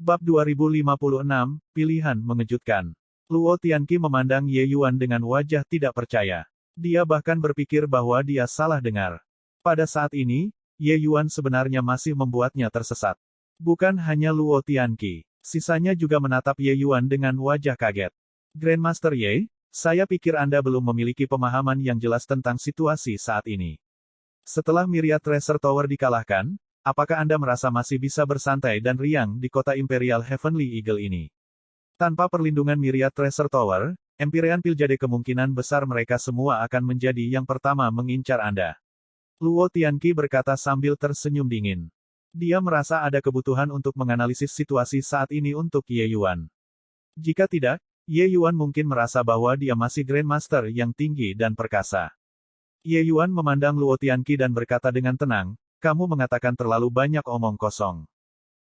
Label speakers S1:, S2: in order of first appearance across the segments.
S1: Bab 2056, Pilihan Mengejutkan. Luo Tianqi memandang Ye Yuan dengan wajah tidak percaya. Dia bahkan berpikir bahwa dia salah dengar. Pada saat ini, Ye Yuan sebenarnya masih membuatnya tersesat. Bukan hanya Luo Tianqi, sisanya juga menatap Ye Yuan dengan wajah kaget. Grandmaster Ye, saya pikir Anda belum memiliki pemahaman yang jelas tentang situasi saat ini. Setelah Myriad Treasure Tower dikalahkan, apakah Anda merasa masih bisa bersantai dan riang di kota Imperial Heavenly Eagle ini? Tanpa perlindungan Myriad Treasure Tower, Empyrean Piljade kemungkinan besar mereka semua akan menjadi yang pertama mengincar Anda. Luo Tianqi berkata sambil tersenyum dingin. Dia merasa ada kebutuhan untuk menganalisis situasi saat ini untuk Ye Yuan. Jika tidak, Ye Yuan mungkin merasa bahwa dia masih Grandmaster yang tinggi dan perkasa. Ye Yuan memandang Luo Tianqi dan berkata dengan tenang, kamu mengatakan terlalu banyak omong kosong.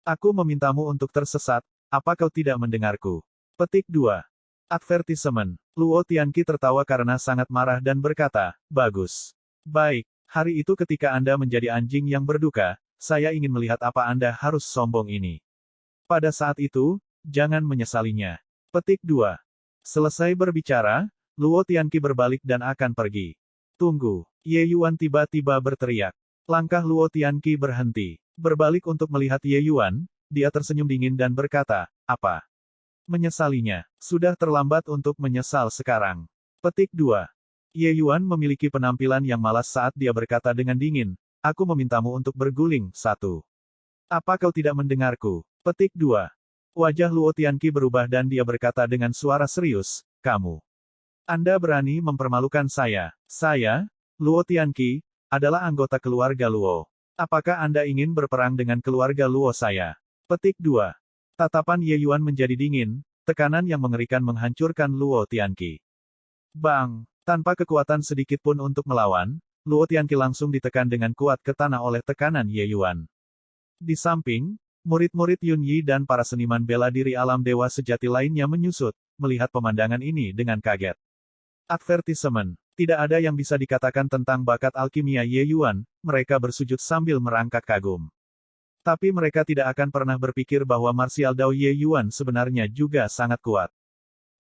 S1: Aku memintamu untuk tersesat, apa kau tidak mendengarku? Petik 2. Advertisement. Luo Tianqi tertawa karena sangat marah dan berkata, bagus. Baik, hari itu ketika Anda menjadi anjing yang berduka, saya ingin melihat apa Anda harus sombong ini. Pada saat itu, jangan menyesalinya. Petik 2. Selesai berbicara, Luo Tianqi berbalik dan akan pergi. Tunggu, Ye Yuan tiba-tiba berteriak. Langkah Luo Tianqi berhenti. Berbalik untuk melihat Ye Yuan, dia tersenyum dingin dan berkata, apa? Menyesalinya. Sudah terlambat untuk menyesal sekarang. Petik 2. Ye Yuan memiliki penampilan yang malas saat dia berkata dengan dingin, aku memintamu untuk berguling, 1. Apa kau tidak mendengarku? Petik 2. Wajah Luo Tianqi berubah dan dia berkata dengan suara serius, kamu. Anda berani mempermalukan saya. Saya, Luo Tianqi, adalah anggota keluarga Luo. Apakah Anda ingin berperang dengan keluarga Luo saya? Petik 2. Tatapan Ye Yuan menjadi dingin, tekanan yang mengerikan menghancurkan Luo Tianqi. Bang! Tanpa kekuatan sedikit pun untuk melawan, Luo Tianqi langsung ditekan dengan kuat ke tanah oleh tekanan Ye Yuan. Di samping, murid-murid Yun Yi dan para seniman bela diri alam dewa sejati lainnya menyusut, melihat pemandangan ini dengan kaget. Advertisement. Tidak ada yang bisa dikatakan tentang bakat alkimia Ye Yuan, mereka bersujud sambil merangkak kagum. Tapi mereka tidak akan pernah berpikir bahwa martial Dao Ye Yuan sebenarnya juga sangat kuat.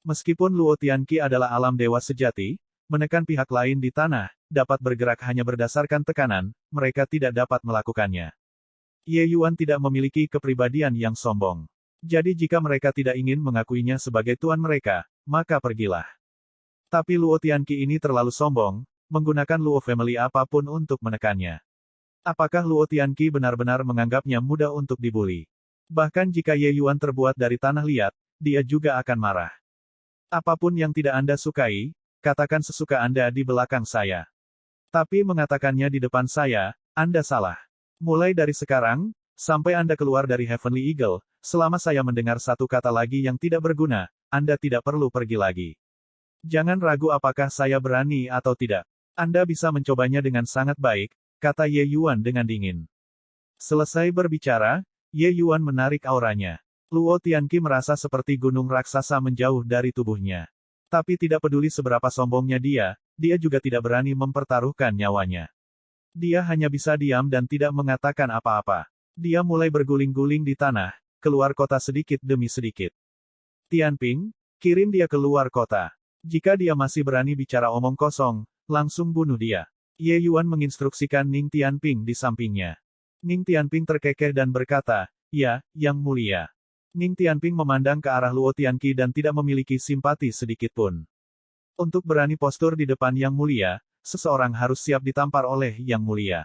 S1: Meskipun Luo Tianqi adalah alam dewa sejati, menekan pihak lain di tanah, dapat bergerak hanya berdasarkan tekanan, mereka tidak dapat melakukannya. Ye Yuan tidak memiliki kepribadian yang sombong. Jadi jika mereka tidak ingin mengakuinya sebagai tuan mereka, maka pergilah. Tapi Luo Tianqi ini terlalu sombong, menggunakan Luo Family apapun untuk menekannya. Apakah Luo Tianqi benar-benar menganggapnya mudah untuk dibuli? Bahkan jika Ye Yuan terbuat dari tanah liat, dia juga akan marah. Apapun yang tidak Anda sukai, katakan sesuka Anda di belakang saya. Tapi mengatakannya di depan saya, Anda salah. Mulai dari sekarang, sampai Anda keluar dari Heavenly Eagle, selama saya mendengar satu kata lagi yang tidak berguna, Anda tidak perlu pergi lagi. Jangan ragu apakah saya berani atau tidak. Anda bisa mencobanya dengan sangat baik, kata Ye Yuan dengan dingin. Selesai berbicara, Ye Yuan menarik auranya. Luo Tianqi merasa seperti gunung raksasa menjauh dari tubuhnya. Tapi tidak peduli seberapa sombongnya dia juga tidak berani mempertaruhkan nyawanya. Dia hanya bisa diam dan tidak mengatakan apa-apa. Dia mulai berguling-guling di tanah, keluar kota sedikit demi sedikit. Tianping, kirim dia keluar kota. Jika dia masih berani bicara omong kosong, langsung bunuh dia. Ye Yuan menginstruksikan Ning Tianping di sampingnya. Ning Tianping terkekeh dan berkata, ya, Yang Mulia. Ning Tianping memandang ke arah Luo Tianqi dan tidak memiliki simpati sedikit pun. Untuk berani postur di depan Yang Mulia, seseorang harus siap ditampar oleh Yang Mulia.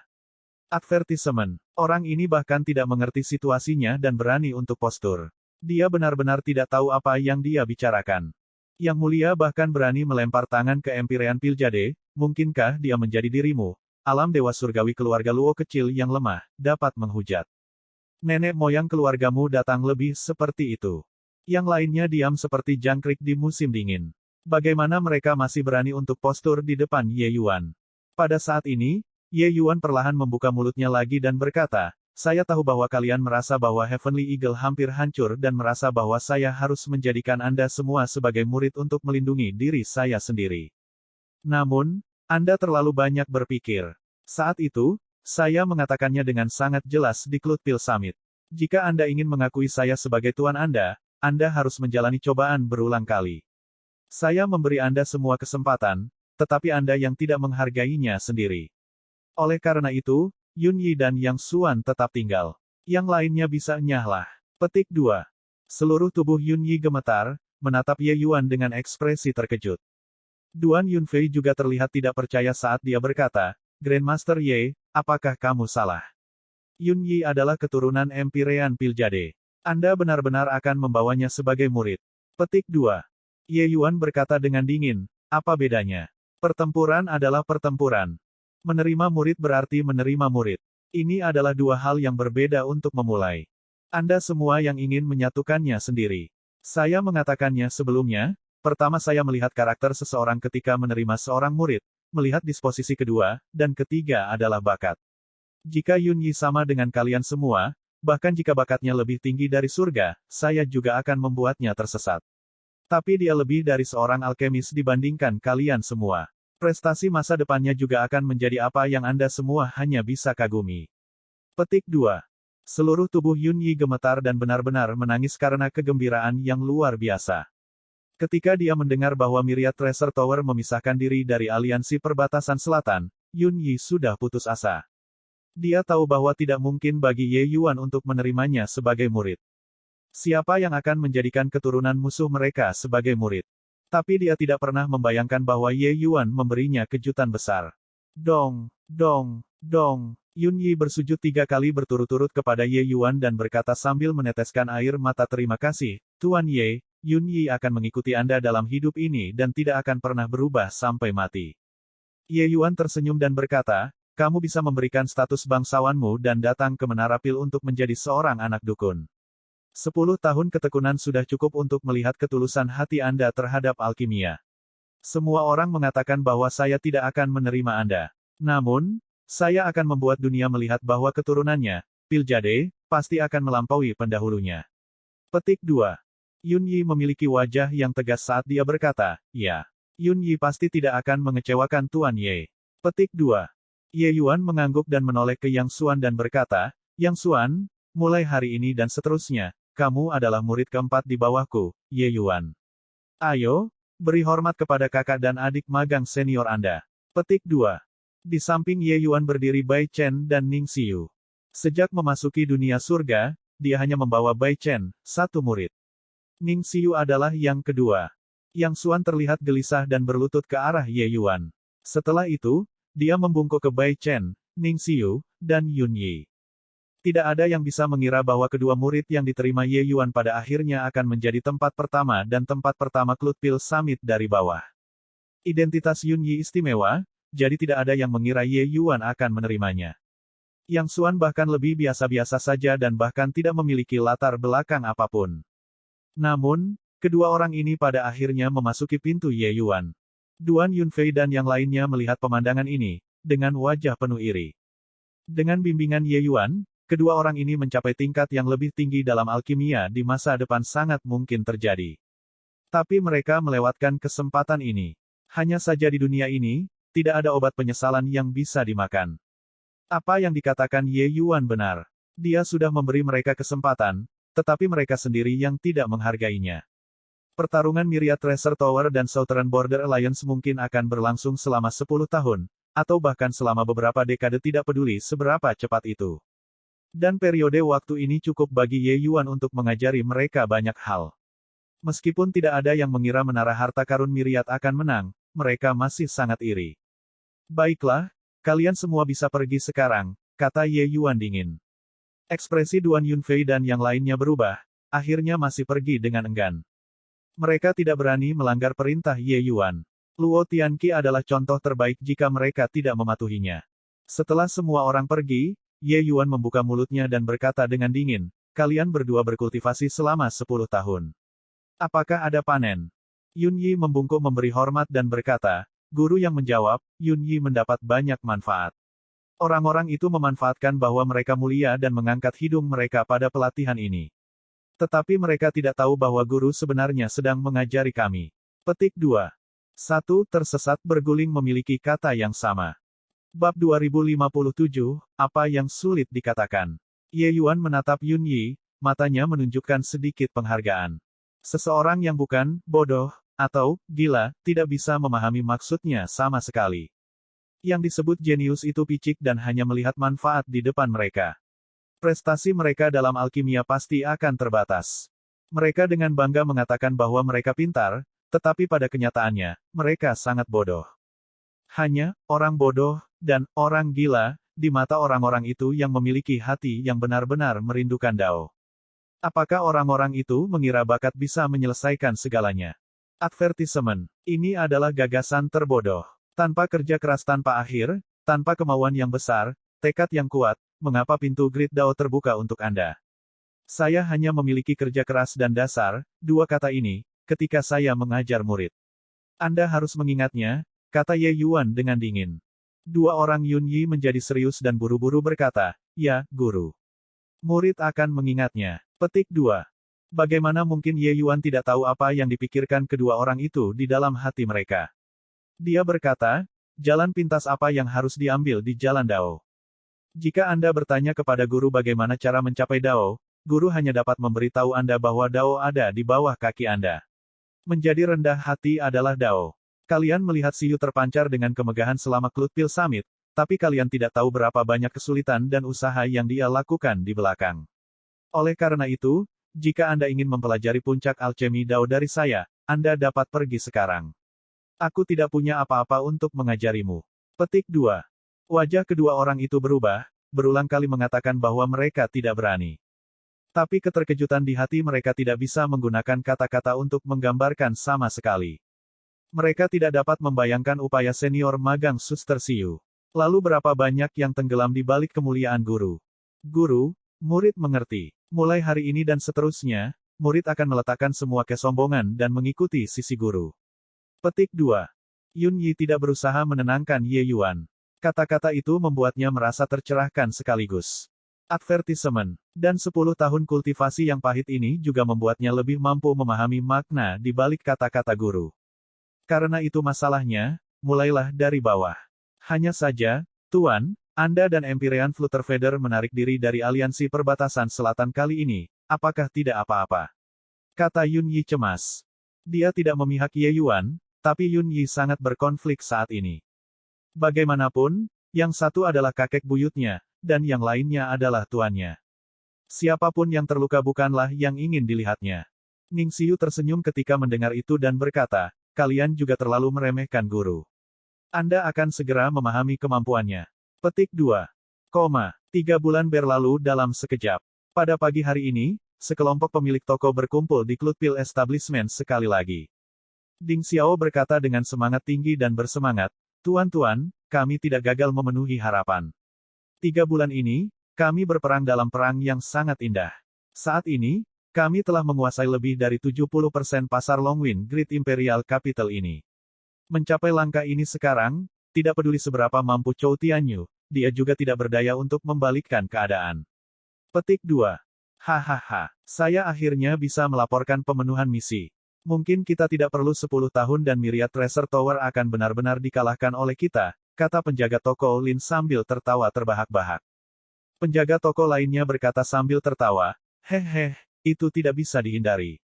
S1: Advertisement. Orang ini bahkan tidak mengerti situasinya dan berani untuk postur. Dia benar-benar tidak tahu apa yang dia bicarakan. Yang Mulia bahkan berani melempar tangan ke Empyrean Piljade, mungkinkah dia menjadi dirimu, alam dewa surgawi keluarga Luo kecil yang lemah, dapat menghujat. Nenek moyang keluargamu datang lebih seperti itu. Yang lainnya diam seperti jangkrik di musim dingin. Bagaimana mereka masih berani untuk postur di depan Ye Yuan? Pada saat ini, Ye Yuan perlahan membuka mulutnya lagi dan berkata, saya tahu bahwa kalian merasa bahwa Heavenly Eagle hampir hancur dan merasa bahwa saya harus menjadikan Anda semua sebagai murid untuk melindungi diri saya sendiri. Namun, Anda terlalu banyak berpikir. Saat itu, saya mengatakannya dengan sangat jelas di Cloudpil Summit. Jika Anda ingin mengakui saya sebagai tuan Anda harus menjalani cobaan berulang kali. Saya memberi Anda semua kesempatan, tetapi Anda yang tidak menghargainya sendiri. Oleh karena itu, Yun Yi dan Yang Xuan tetap tinggal. Yang lainnya bisa nyahlah. Petik 2. Seluruh tubuh Yun Yi gemetar, menatap Ye Yuan dengan ekspresi terkejut. Duan Yunfei juga terlihat tidak percaya saat dia berkata, Grandmaster Ye, apakah kamu salah? Yun Yi adalah keturunan Empirean Piljade. Anda benar-benar akan membawanya sebagai murid. Petik 2. Ye Yuan berkata dengan dingin, apa bedanya? Pertempuran adalah pertempuran. Menerima murid berarti menerima murid. Ini adalah dua hal yang berbeda untuk memulai. Anda semua yang ingin menyatukannya sendiri. Saya mengatakannya sebelumnya, pertama saya melihat karakter seseorang ketika menerima seorang murid, melihat disposisi kedua, dan ketiga adalah bakat. Jika Yun Yi sama dengan kalian semua, bahkan jika bakatnya lebih tinggi dari surga, saya juga akan membuatnya tersesat. Tapi dia lebih dari seorang alkemis dibandingkan kalian semua. Prestasi masa depannya juga akan menjadi apa yang Anda semua hanya bisa kagumi. Petik 2. Seluruh tubuh Yun Yi gemetar dan benar-benar menangis karena kegembiraan yang luar biasa. Ketika dia mendengar bahwa Myriad Treasure Tower memisahkan diri dari Aliansi Perbatasan Selatan, Yun Yi sudah putus asa. Dia tahu bahwa tidak mungkin bagi Ye Yuan untuk menerimanya sebagai murid. Siapa yang akan menjadikan keturunan musuh mereka sebagai murid? Tapi dia tidak pernah membayangkan bahwa Ye Yuan memberinya kejutan besar. Dong, dong, dong. Yun Yi bersujud 3 kali berturut-turut kepada Ye Yuan dan berkata sambil meneteskan air mata, terima kasih, Tuan Ye, Yun Yi akan mengikuti Anda dalam hidup ini dan tidak akan pernah berubah sampai mati. Ye Yuan tersenyum dan berkata, kamu bisa memberikan status bangsawanmu dan datang ke Menara Pil untuk menjadi seorang anak dukun. 10 tahun ketekunan sudah cukup untuk melihat ketulusan hati Anda terhadap alkimia. Semua orang mengatakan bahwa saya tidak akan menerima Anda. Namun, saya akan membuat dunia melihat bahwa keturunannya, Piljade, pasti akan melampaui pendahulunya. Petik 2. Yun Yi memiliki wajah yang tegas saat dia berkata, ya. Yun Yi pasti tidak akan mengecewakan Tuan Ye. Petik 2. Ye Yuan mengangguk dan menoleh ke Yang Xuan dan berkata, Yang Xuan, mulai hari ini dan seterusnya, kamu adalah murid keempat di bawahku, Ye Yuan. Ayo, beri hormat kepada kakak dan adik magang senior Anda. Petik 2. Di samping Ye Yuan berdiri Bai Chen dan Ning Xiu. Sejak memasuki dunia surga, dia hanya membawa Bai Chen, satu murid. Ning Xiu adalah yang kedua. Yang Xuan terlihat gelisah dan berlutut ke arah Ye Yuan. Setelah itu, dia membungkuk ke Bai Chen, Ning Xiu, dan Yun Yi. Tidak ada yang bisa mengira bahwa kedua murid yang diterima Ye Yuan pada akhirnya akan menjadi tempat pertama dan tempat pertama Cloud Pil Summit dari bawah. Identitas Yun Yi istimewa, jadi tidak ada yang mengira Ye Yuan akan menerimanya. Yang Xuan bahkan lebih biasa-biasa saja dan bahkan tidak memiliki latar belakang apapun. Namun, kedua orang ini pada akhirnya memasuki pintu Ye Yuan. Duan Yunfei dan yang lainnya melihat pemandangan ini, dengan wajah penuh iri. Dengan bimbingan Ye Yuan, kedua orang ini mencapai tingkat yang lebih tinggi dalam alkimia di masa depan sangat mungkin terjadi. Tapi mereka melewatkan kesempatan ini. Hanya saja di dunia ini, tidak ada obat penyesalan yang bisa dimakan. Apa yang dikatakan Ye Yuan benar. Dia sudah memberi mereka kesempatan, tetapi mereka sendiri yang tidak menghargainya. Pertarungan Myriad Treasure Tower dan Southern Border Alliance mungkin akan berlangsung selama 10 tahun, atau bahkan selama beberapa dekade, tidak peduli seberapa cepat itu. Dan periode waktu ini cukup bagi Ye Yuan untuk mengajari mereka banyak hal. Meskipun tidak ada yang mengira menara harta karun Myriad akan menang, mereka masih sangat iri. Baiklah, kalian semua bisa pergi sekarang, kata Ye Yuan dingin. Ekspresi Duan Yunfei dan yang lainnya berubah, akhirnya masih pergi dengan enggan. Mereka tidak berani melanggar perintah Ye Yuan. Luo Tianqi adalah contoh terbaik jika mereka tidak mematuhinya. Setelah semua orang pergi, Ye Yuan membuka mulutnya dan berkata dengan dingin, kalian berdua berkultivasi selama 10 tahun. Apakah ada panen? Yun Yi membungkuk memberi hormat dan berkata, guru yang menjawab, Yun Yi mendapat banyak manfaat. Orang-orang itu memanfaatkan bahwa mereka mulia dan mengangkat hidung mereka pada pelatihan ini. Tetapi mereka tidak tahu bahwa guru sebenarnya sedang mengajari kami. Petik 2. 1. Tersesat berguling memiliki kata yang sama. Bab 2057, apa yang sulit dikatakan. Ye Yuan menatap Yun Yi, matanya menunjukkan sedikit penghargaan. Seseorang yang bukan bodoh atau gila tidak bisa memahami maksudnya sama sekali. Yang disebut jenius itu picik dan hanya melihat manfaat di depan mereka. Prestasi mereka dalam alkimia pasti akan terbatas. Mereka dengan bangga mengatakan bahwa mereka pintar, tetapi pada kenyataannya, mereka sangat bodoh. Hanya orang bodoh dan orang gila di mata orang-orang itu yang memiliki hati yang benar-benar merindukan Dao. Apakah orang-orang itu mengira bakat bisa menyelesaikan segalanya? Advertisement. Ini adalah gagasan terbodoh. Tanpa kerja keras tanpa akhir, tanpa kemauan yang besar, tekad yang kuat, mengapa pintu Great Dao terbuka untuk Anda? Saya hanya memiliki kerja keras dan dasar, dua kata ini, ketika saya mengajar murid. Anda harus mengingatnya, kata Ye Yuan dengan dingin. Dua orang Yun Yi menjadi serius dan buru-buru berkata, ya, guru. Murid akan mengingatnya. Petik 2. Bagaimana mungkin Ye Yuan tidak tahu apa yang dipikirkan kedua orang itu di dalam hati mereka? Dia berkata, jalan pintas apa yang harus diambil di jalan Dao? Jika Anda bertanya kepada guru bagaimana cara mencapai Dao, guru hanya dapat memberitahu Anda bahwa Dao ada di bawah kaki Anda. Menjadi rendah hati adalah Dao. Kalian melihat Siyu terpancar dengan kemegahan selama Cloud Pil Summit, tapi kalian tidak tahu berapa banyak kesulitan dan usaha yang dia lakukan di belakang. Oleh karena itu, jika Anda ingin mempelajari puncak alchemy Dao dari saya, Anda dapat pergi sekarang. Aku tidak punya apa-apa untuk mengajarimu. Petik 2. Wajah kedua orang itu berubah, berulang kali mengatakan bahwa mereka tidak berani. Tapi keterkejutan di hati mereka tidak bisa menggunakan kata-kata untuk menggambarkan sama sekali. Mereka tidak dapat membayangkan upaya senior magang Suster Siyu. Lalu berapa banyak yang tenggelam di balik kemuliaan guru? Guru, murid mengerti. Mulai hari ini dan seterusnya, murid akan meletakkan semua kesombongan dan mengikuti sisi guru. Petik 2. Yun Yi tidak berusaha menenangkan Ye Yuan. Kata-kata itu membuatnya merasa tercerahkan sekaligus. Advertisement. Dan 10 tahun kultivasi yang pahit ini juga membuatnya lebih mampu memahami makna di balik kata-kata guru. Karena itu masalahnya, mulailah dari bawah. Hanya saja, Tuan, Anda dan Empyrean Flutterfeather menarik diri dari aliansi perbatasan selatan kali ini, apakah tidak apa-apa? Kata Yun Yi cemas. Dia tidak memihak Ye Yuan, tapi Yun Yi sangat berkonflik saat ini. Bagaimanapun, yang satu adalah kakek buyutnya, dan yang lainnya adalah tuannya. Siapapun yang terluka bukanlah yang ingin dilihatnya. Ning Xiu tersenyum ketika mendengar itu dan berkata, kalian juga terlalu meremehkan guru. Anda akan segera memahami kemampuannya. Petik 2. 3 bulan berlalu dalam sekejap. Pada pagi hari ini, sekelompok pemilik toko berkumpul di Cloud Pil Establishment sekali lagi. Ding Xiao berkata dengan semangat tinggi dan bersemangat, Tuan-tuan, kami tidak gagal memenuhi harapan. 3 bulan ini, kami berperang dalam perang yang sangat indah. Saat ini, kami telah menguasai lebih dari 70% pasar Longwind Great Imperial Capital ini. Mencapai langkah ini sekarang, tidak peduli seberapa mampu Chou Tianyu, dia juga tidak berdaya untuk membalikkan keadaan. Petik 2. Hahaha, saya akhirnya bisa melaporkan pemenuhan misi. Mungkin kita tidak perlu 10 tahun dan Myriad Treasure Tower akan benar-benar dikalahkan oleh kita, kata penjaga toko Lin sambil tertawa terbahak-bahak. Penjaga toko lainnya berkata sambil tertawa, hehe. Itu tidak bisa dihindari.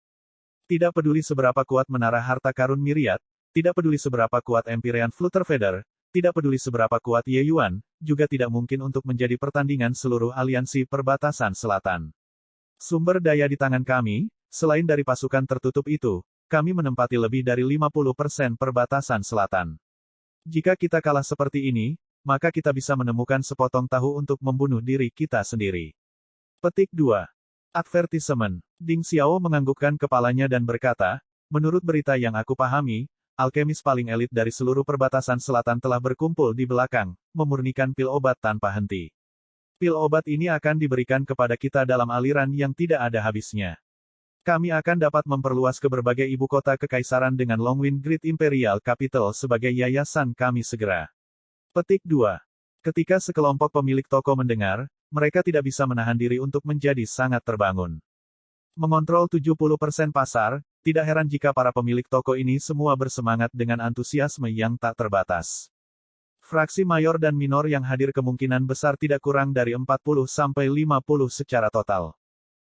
S1: Tidak peduli seberapa kuat menara harta karun Myriad, tidak peduli seberapa kuat Empyrean Flutterfeather, tidak peduli seberapa kuat Ye Yuan, juga tidak mungkin untuk menjadi pertandingan seluruh aliansi perbatasan selatan. Sumber daya di tangan kami, selain dari pasukan tertutup itu, kami menempati lebih dari 50% perbatasan selatan. Jika kita kalah seperti ini, maka kita bisa menemukan sepotong tahu untuk membunuh diri kita sendiri. Petik 2. Advertisement. Ding Xiao menganggukkan kepalanya dan berkata, menurut berita yang aku pahami, alkemis paling elit dari seluruh perbatasan selatan telah berkumpul di belakang, memurnikan pil obat tanpa henti. Pil obat ini akan diberikan kepada kita dalam aliran yang tidak ada habisnya. Kami akan dapat memperluas ke berbagai ibu kota kekaisaran dengan Longwind Great Imperial Capital sebagai yayasan kami segera. Petik 2. Ketika sekelompok pemilik toko mendengar, mereka tidak bisa menahan diri untuk menjadi sangat terbangun. Mengontrol 70% pasar, tidak heran jika para pemilik toko ini semua bersemangat dengan antusiasme yang tak terbatas. Fraksi mayor dan minor yang hadir kemungkinan besar tidak kurang dari 40-50 secara total.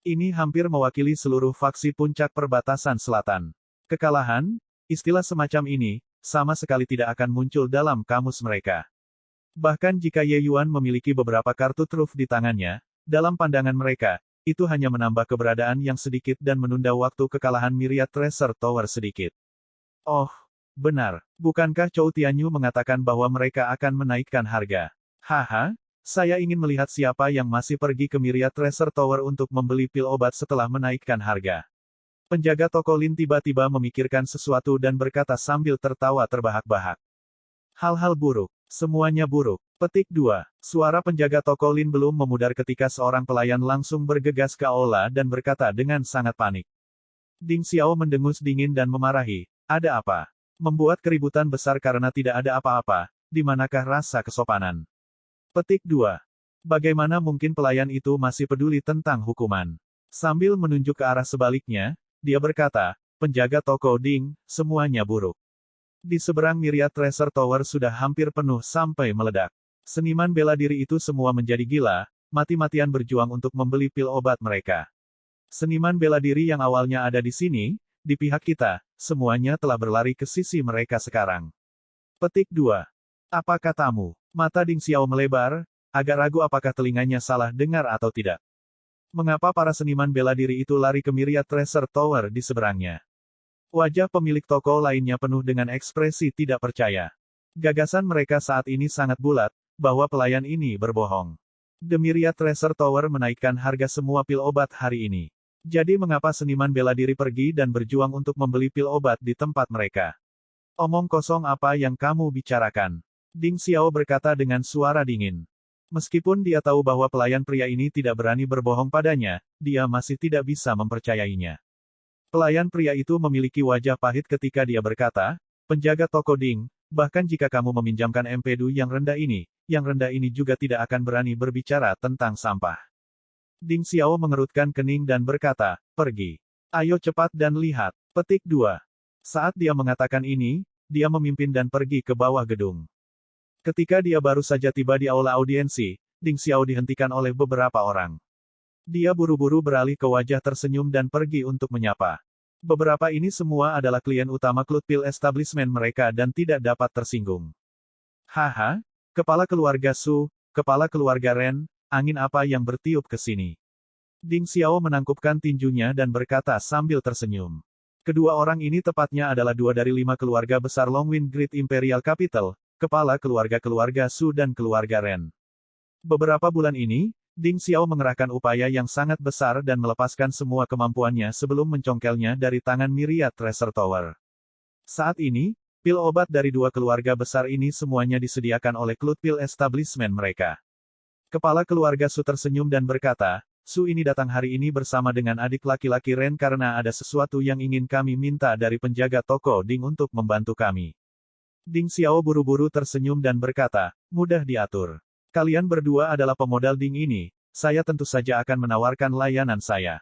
S1: Ini hampir mewakili seluruh faksi puncak perbatasan selatan. Kekalahan, istilah semacam ini, sama sekali tidak akan muncul dalam kamus mereka. Bahkan jika Ye Yuan memiliki beberapa kartu truf di tangannya, dalam pandangan mereka, itu hanya menambah keberadaan yang sedikit dan menunda waktu kekalahan Myriad Treasure Tower sedikit. Oh, benar. Bukankah Chou Tianyu mengatakan bahwa mereka akan menaikkan harga? Haha, saya ingin melihat siapa yang masih pergi ke Myriad Treasure Tower untuk membeli pil obat setelah menaikkan harga. Penjaga toko Lin tiba-tiba memikirkan sesuatu dan berkata sambil tertawa terbahak-bahak. Hal-hal buruk. Semuanya buruk. Petik 2. Suara penjaga toko Lin belum memudar ketika seorang pelayan langsung bergegas ke aula dan berkata dengan sangat panik. Ding Xiao mendengus dingin dan memarahi. Ada apa? Membuat keributan besar karena tidak ada apa-apa, di manakah rasa kesopanan? Petik 2. Bagaimana mungkin pelayan itu masih peduli tentang hukuman? Sambil menunjuk ke arah sebaliknya, dia berkata, penjaga toko Ding, semuanya buruk. Di seberang Myriad Treasure Tower sudah hampir penuh sampai meledak. Seniman bela diri itu semua menjadi gila, mati-matian berjuang untuk membeli pil obat mereka. Seniman bela diri yang awalnya ada di sini, di pihak kita, semuanya telah berlari ke sisi mereka sekarang. Petik 2. Apa katamu? Mata Ding Xiao melebar, agak ragu apakah telinganya salah dengar atau tidak. Mengapa para seniman bela diri itu lari ke Myriad Treasure Tower di seberangnya? Wajah pemilik toko lainnya penuh dengan ekspresi tidak percaya. Gagasan mereka saat ini sangat bulat, bahwa pelayan ini berbohong. The Myriad Treasure Tower menaikkan harga semua pil obat hari ini. Jadi mengapa seniman bela diri pergi dan berjuang untuk membeli pil obat di tempat mereka? Omong kosong apa yang kamu bicarakan? Ding Xiao berkata dengan suara dingin. Meskipun dia tahu bahwa pelayan pria ini tidak berani berbohong padanya, dia masih tidak bisa mempercayainya. Pelayan pria itu memiliki wajah pahit ketika dia berkata, penjaga toko Ding, bahkan jika kamu meminjamkan empedu yang rendah ini juga tidak akan berani berbicara tentang sampah. Ding Xiao mengerutkan kening dan berkata, pergi. Ayo cepat dan lihat. Petik 2. Saat dia mengatakan ini, dia memimpin dan pergi ke bawah gedung. Ketika dia baru saja tiba di aula audiensi, Ding Xiao dihentikan oleh beberapa orang. Dia buru-buru beralih ke wajah tersenyum dan pergi untuk menyapa. Beberapa ini semua adalah klien utama klub pil establishment mereka dan tidak dapat tersinggung. Haha, kepala keluarga Su, kepala keluarga Ren, angin apa yang bertiup ke sini? Ding Xiao menangkupkan tinjunya dan berkata sambil tersenyum. Kedua orang ini tepatnya adalah 2 dari 5 keluarga besar Longwind Great Imperial Capital, kepala keluarga Su dan keluarga Ren. Beberapa bulan ini, Ding Xiao mengerahkan upaya yang sangat besar dan melepaskan semua kemampuannya sebelum mencongkelnya dari tangan Myriad Treasure Tower. Saat ini, pil obat dari 2 keluarga besar ini semuanya disediakan oleh klub pil establishment mereka. Kepala keluarga Su tersenyum dan berkata, Su ini datang hari ini bersama dengan adik laki-laki Ren karena ada sesuatu yang ingin kami minta dari penjaga toko Ding untuk membantu kami. Ding Xiao buru-buru tersenyum dan berkata, mudah diatur. Kalian berdua adalah pemodal Ding ini, saya tentu saja akan menawarkan layanan saya.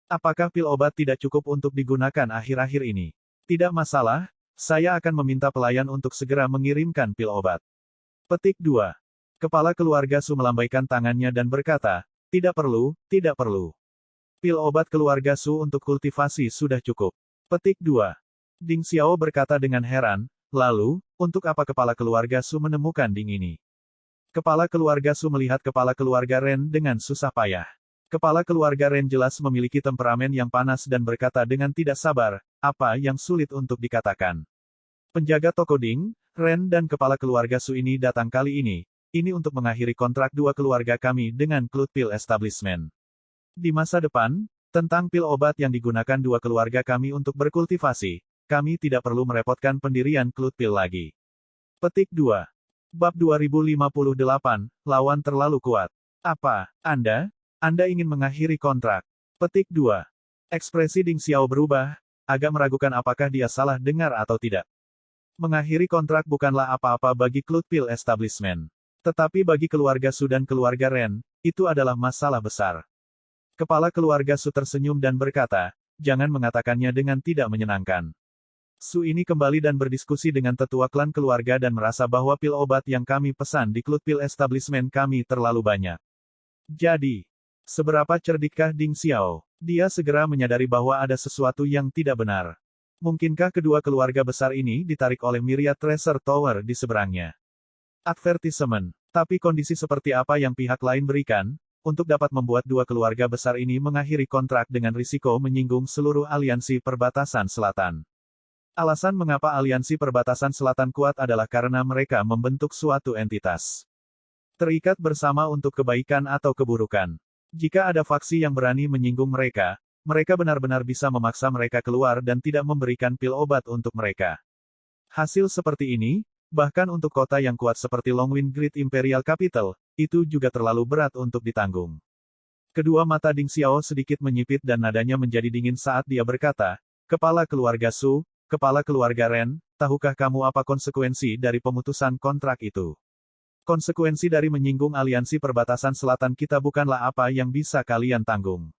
S1: Apakah pil obat tidak cukup untuk digunakan akhir-akhir ini? Tidak masalah, saya akan meminta pelayan untuk segera mengirimkan pil obat. Petik 2. Kepala keluarga Su melambaikan tangannya dan berkata, tidak perlu, tidak perlu. Pil obat keluarga Su untuk kultivasi sudah cukup. Petik 2. Ding Xiao berkata dengan heran, lalu, untuk apa kepala keluarga Su menemukan Ding ini? Kepala keluarga Su melihat kepala keluarga Ren dengan susah payah. Kepala keluarga Ren jelas memiliki temperamen yang panas dan berkata dengan tidak sabar, apa yang sulit untuk dikatakan. Penjaga toko Ding, Ren dan kepala keluarga Su ini datang kali ini untuk mengakhiri kontrak 2 keluarga kami dengan klub pil establishment. Di masa depan, tentang pil obat yang digunakan 2 keluarga kami untuk berkultivasi, kami tidak perlu merepotkan pendirian klub pil lagi. Petik 2. Bab 2058, lawan terlalu kuat. Apa, Anda ingin mengakhiri kontrak? Petik 2. Ekspresi Ding Xiao berubah, agak meragukan apakah dia salah dengar atau tidak. Mengakhiri kontrak bukanlah apa-apa bagi klub pil establishment. Tetapi bagi keluarga Su dan keluarga Ren, itu adalah masalah besar. Kepala keluarga Su tersenyum dan berkata, jangan mengatakannya dengan tidak menyenangkan. Su ini kembali dan berdiskusi dengan tetua klan keluarga dan merasa bahwa pil obat yang kami pesan di klub pil establishment kami terlalu banyak. Jadi, seberapa cerdikkah Ding Xiao? Dia segera menyadari bahwa ada sesuatu yang tidak benar. Mungkinkah kedua keluarga besar ini ditarik oleh Myriad Treasure Tower di seberangnya? Advertisement. Tapi kondisi seperti apa yang pihak lain berikan, untuk dapat membuat dua keluarga besar ini mengakhiri kontrak dengan risiko menyinggung seluruh aliansi perbatasan selatan. Alasan mengapa aliansi perbatasan selatan kuat adalah karena mereka membentuk suatu entitas terikat bersama untuk kebaikan atau keburukan. Jika ada faksi yang berani menyinggung mereka, mereka benar-benar bisa memaksa mereka keluar dan tidak memberikan pil obat untuk mereka. Hasil seperti ini, bahkan untuk kota yang kuat seperti Longwind Great Imperial Capital, itu juga terlalu berat untuk ditanggung. Kedua mata Ding Xiao sedikit menyipit dan nadanya menjadi dingin saat dia berkata, "Kepala keluarga Su, kepala keluarga Ren, tahukah kamu apa konsekuensi dari pemutusan kontrak itu? Konsekuensi dari menyinggung aliansi perbatasan selatan kita bukanlah apa yang bisa kalian tanggung."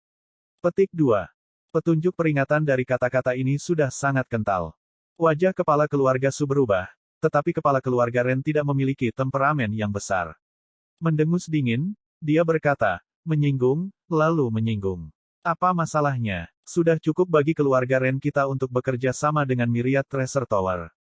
S1: Petik 2. Petunjuk peringatan dari kata-kata ini sudah sangat kental. Wajah kepala keluarga Su berubah, tetapi kepala keluarga Ren tidak memiliki temperamen yang besar. Mendengus dingin, dia berkata, "Menyinggung, lalu menyinggung. Apa masalahnya? Sudah cukup bagi keluarga Ren kita untuk bekerja sama dengan Myriad Treasure Tower.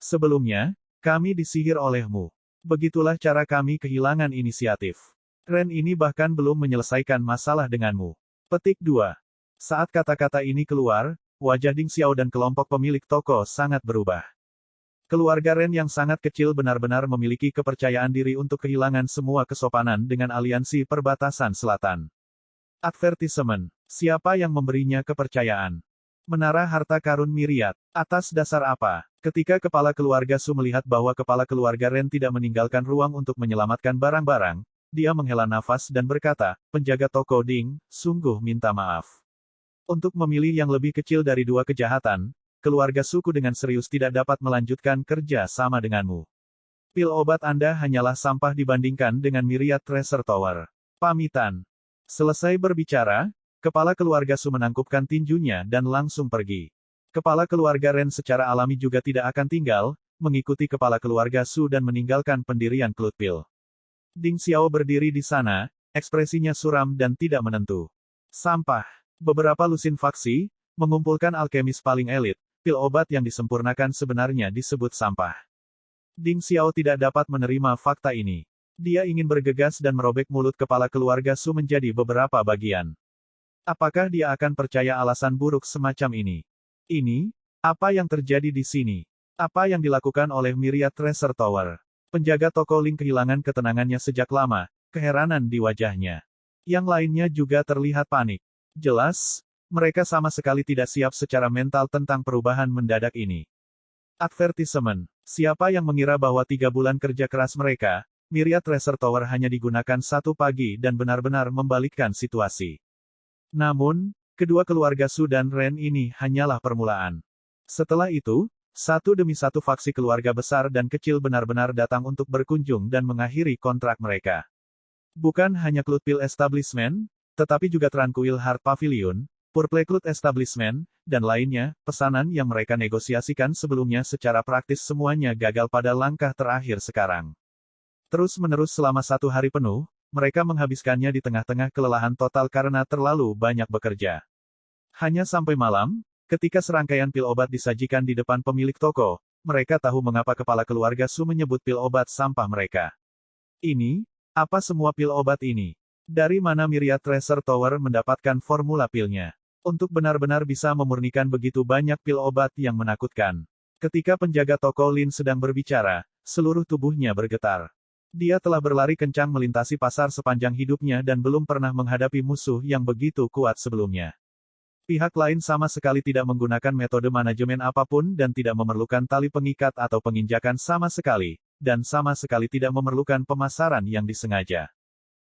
S1: Sebelumnya, kami disihir olehmu. Begitulah cara kami kehilangan inisiatif. Ren ini bahkan belum menyelesaikan masalah denganmu." Petik 2. Saat kata-kata ini keluar, wajah Ding Xiao dan kelompok pemilik toko sangat berubah. Keluarga Ren yang sangat kecil benar-benar memiliki kepercayaan diri untuk kehilangan semua kesopanan dengan aliansi perbatasan selatan. Advertisement. Siapa yang memberinya kepercayaan? Menara harta karun Myriad. Atas dasar apa? Ketika kepala keluarga Su melihat bahwa kepala keluarga Ren tidak meninggalkan ruang untuk menyelamatkan barang-barang, dia menghela nafas dan berkata, "Penjaga toko Ding, sungguh minta maaf. Untuk memilih yang lebih kecil dari dua kejahatan, keluarga suku dengan serius tidak dapat melanjutkan kerja sama denganmu. Pil obat Anda hanyalah sampah dibandingkan dengan Myriad Treasure Tower. Pamitan." Selesai berbicara, kepala keluarga Su menangkupkan tinjunya dan langsung pergi. Kepala keluarga Ren secara alami juga tidak akan tinggal, mengikuti kepala keluarga Su dan meninggalkan pendirian klub pil. Ding Xiao berdiri di sana, ekspresinya suram dan tidak menentu. Sampah. Beberapa lusin faksi, mengumpulkan alkemis paling elit, pil obat yang disempurnakan sebenarnya disebut sampah. Ding Xiao tidak dapat menerima fakta ini. Dia ingin bergegas dan merobek mulut kepala keluarga Su menjadi beberapa bagian. Apakah dia akan percaya alasan buruk semacam ini? Ini, apa yang terjadi di sini? Apa yang dilakukan oleh Myriad Treasure Tower? Penjaga toko Ling kehilangan ketenangannya sejak lama, keheranan di wajahnya. Yang lainnya juga terlihat panik. Jelas, mereka sama sekali tidak siap secara mental tentang perubahan mendadak ini. Advertisement. Siapa yang mengira bahwa 3 bulan kerja keras mereka, Myriad Treasure Tower hanya digunakan satu pagi dan benar-benar membalikkan situasi. Namun, kedua keluarga Su dan Ren ini hanyalah permulaan. Setelah itu, satu demi satu faksi keluarga besar dan kecil benar-benar datang untuk berkunjung dan mengakhiri kontrak mereka. Bukan hanya klub pil establishment, tetapi juga Tranquil Heart Pavilion, Purple Cloud Establishment, dan lainnya, pesanan yang mereka negosiasikan sebelumnya secara praktis semuanya gagal pada langkah terakhir sekarang. Terus-menerus selama 1 hari penuh, mereka menghabiskannya di tengah-tengah kelelahan total karena terlalu banyak bekerja. Hanya sampai malam, ketika serangkaian pil obat disajikan di depan pemilik toko, mereka tahu mengapa kepala keluarga Su menyebut pil obat sampah mereka. Ini, apa semua pil obat ini? Dari mana Myriad Treasure Tower mendapatkan formula pilnya? Untuk benar-benar bisa memurnikan begitu banyak pil obat yang menakutkan. Ketika penjaga toko Lin sedang berbicara, seluruh tubuhnya bergetar. Dia telah berlari kencang melintasi pasar sepanjang hidupnya dan belum pernah menghadapi musuh yang begitu kuat sebelumnya. Pihak lain sama sekali tidak menggunakan metode manajemen apapun dan tidak memerlukan tali pengikat atau penginjakan sama sekali, dan sama sekali tidak memerlukan pemasaran yang disengaja.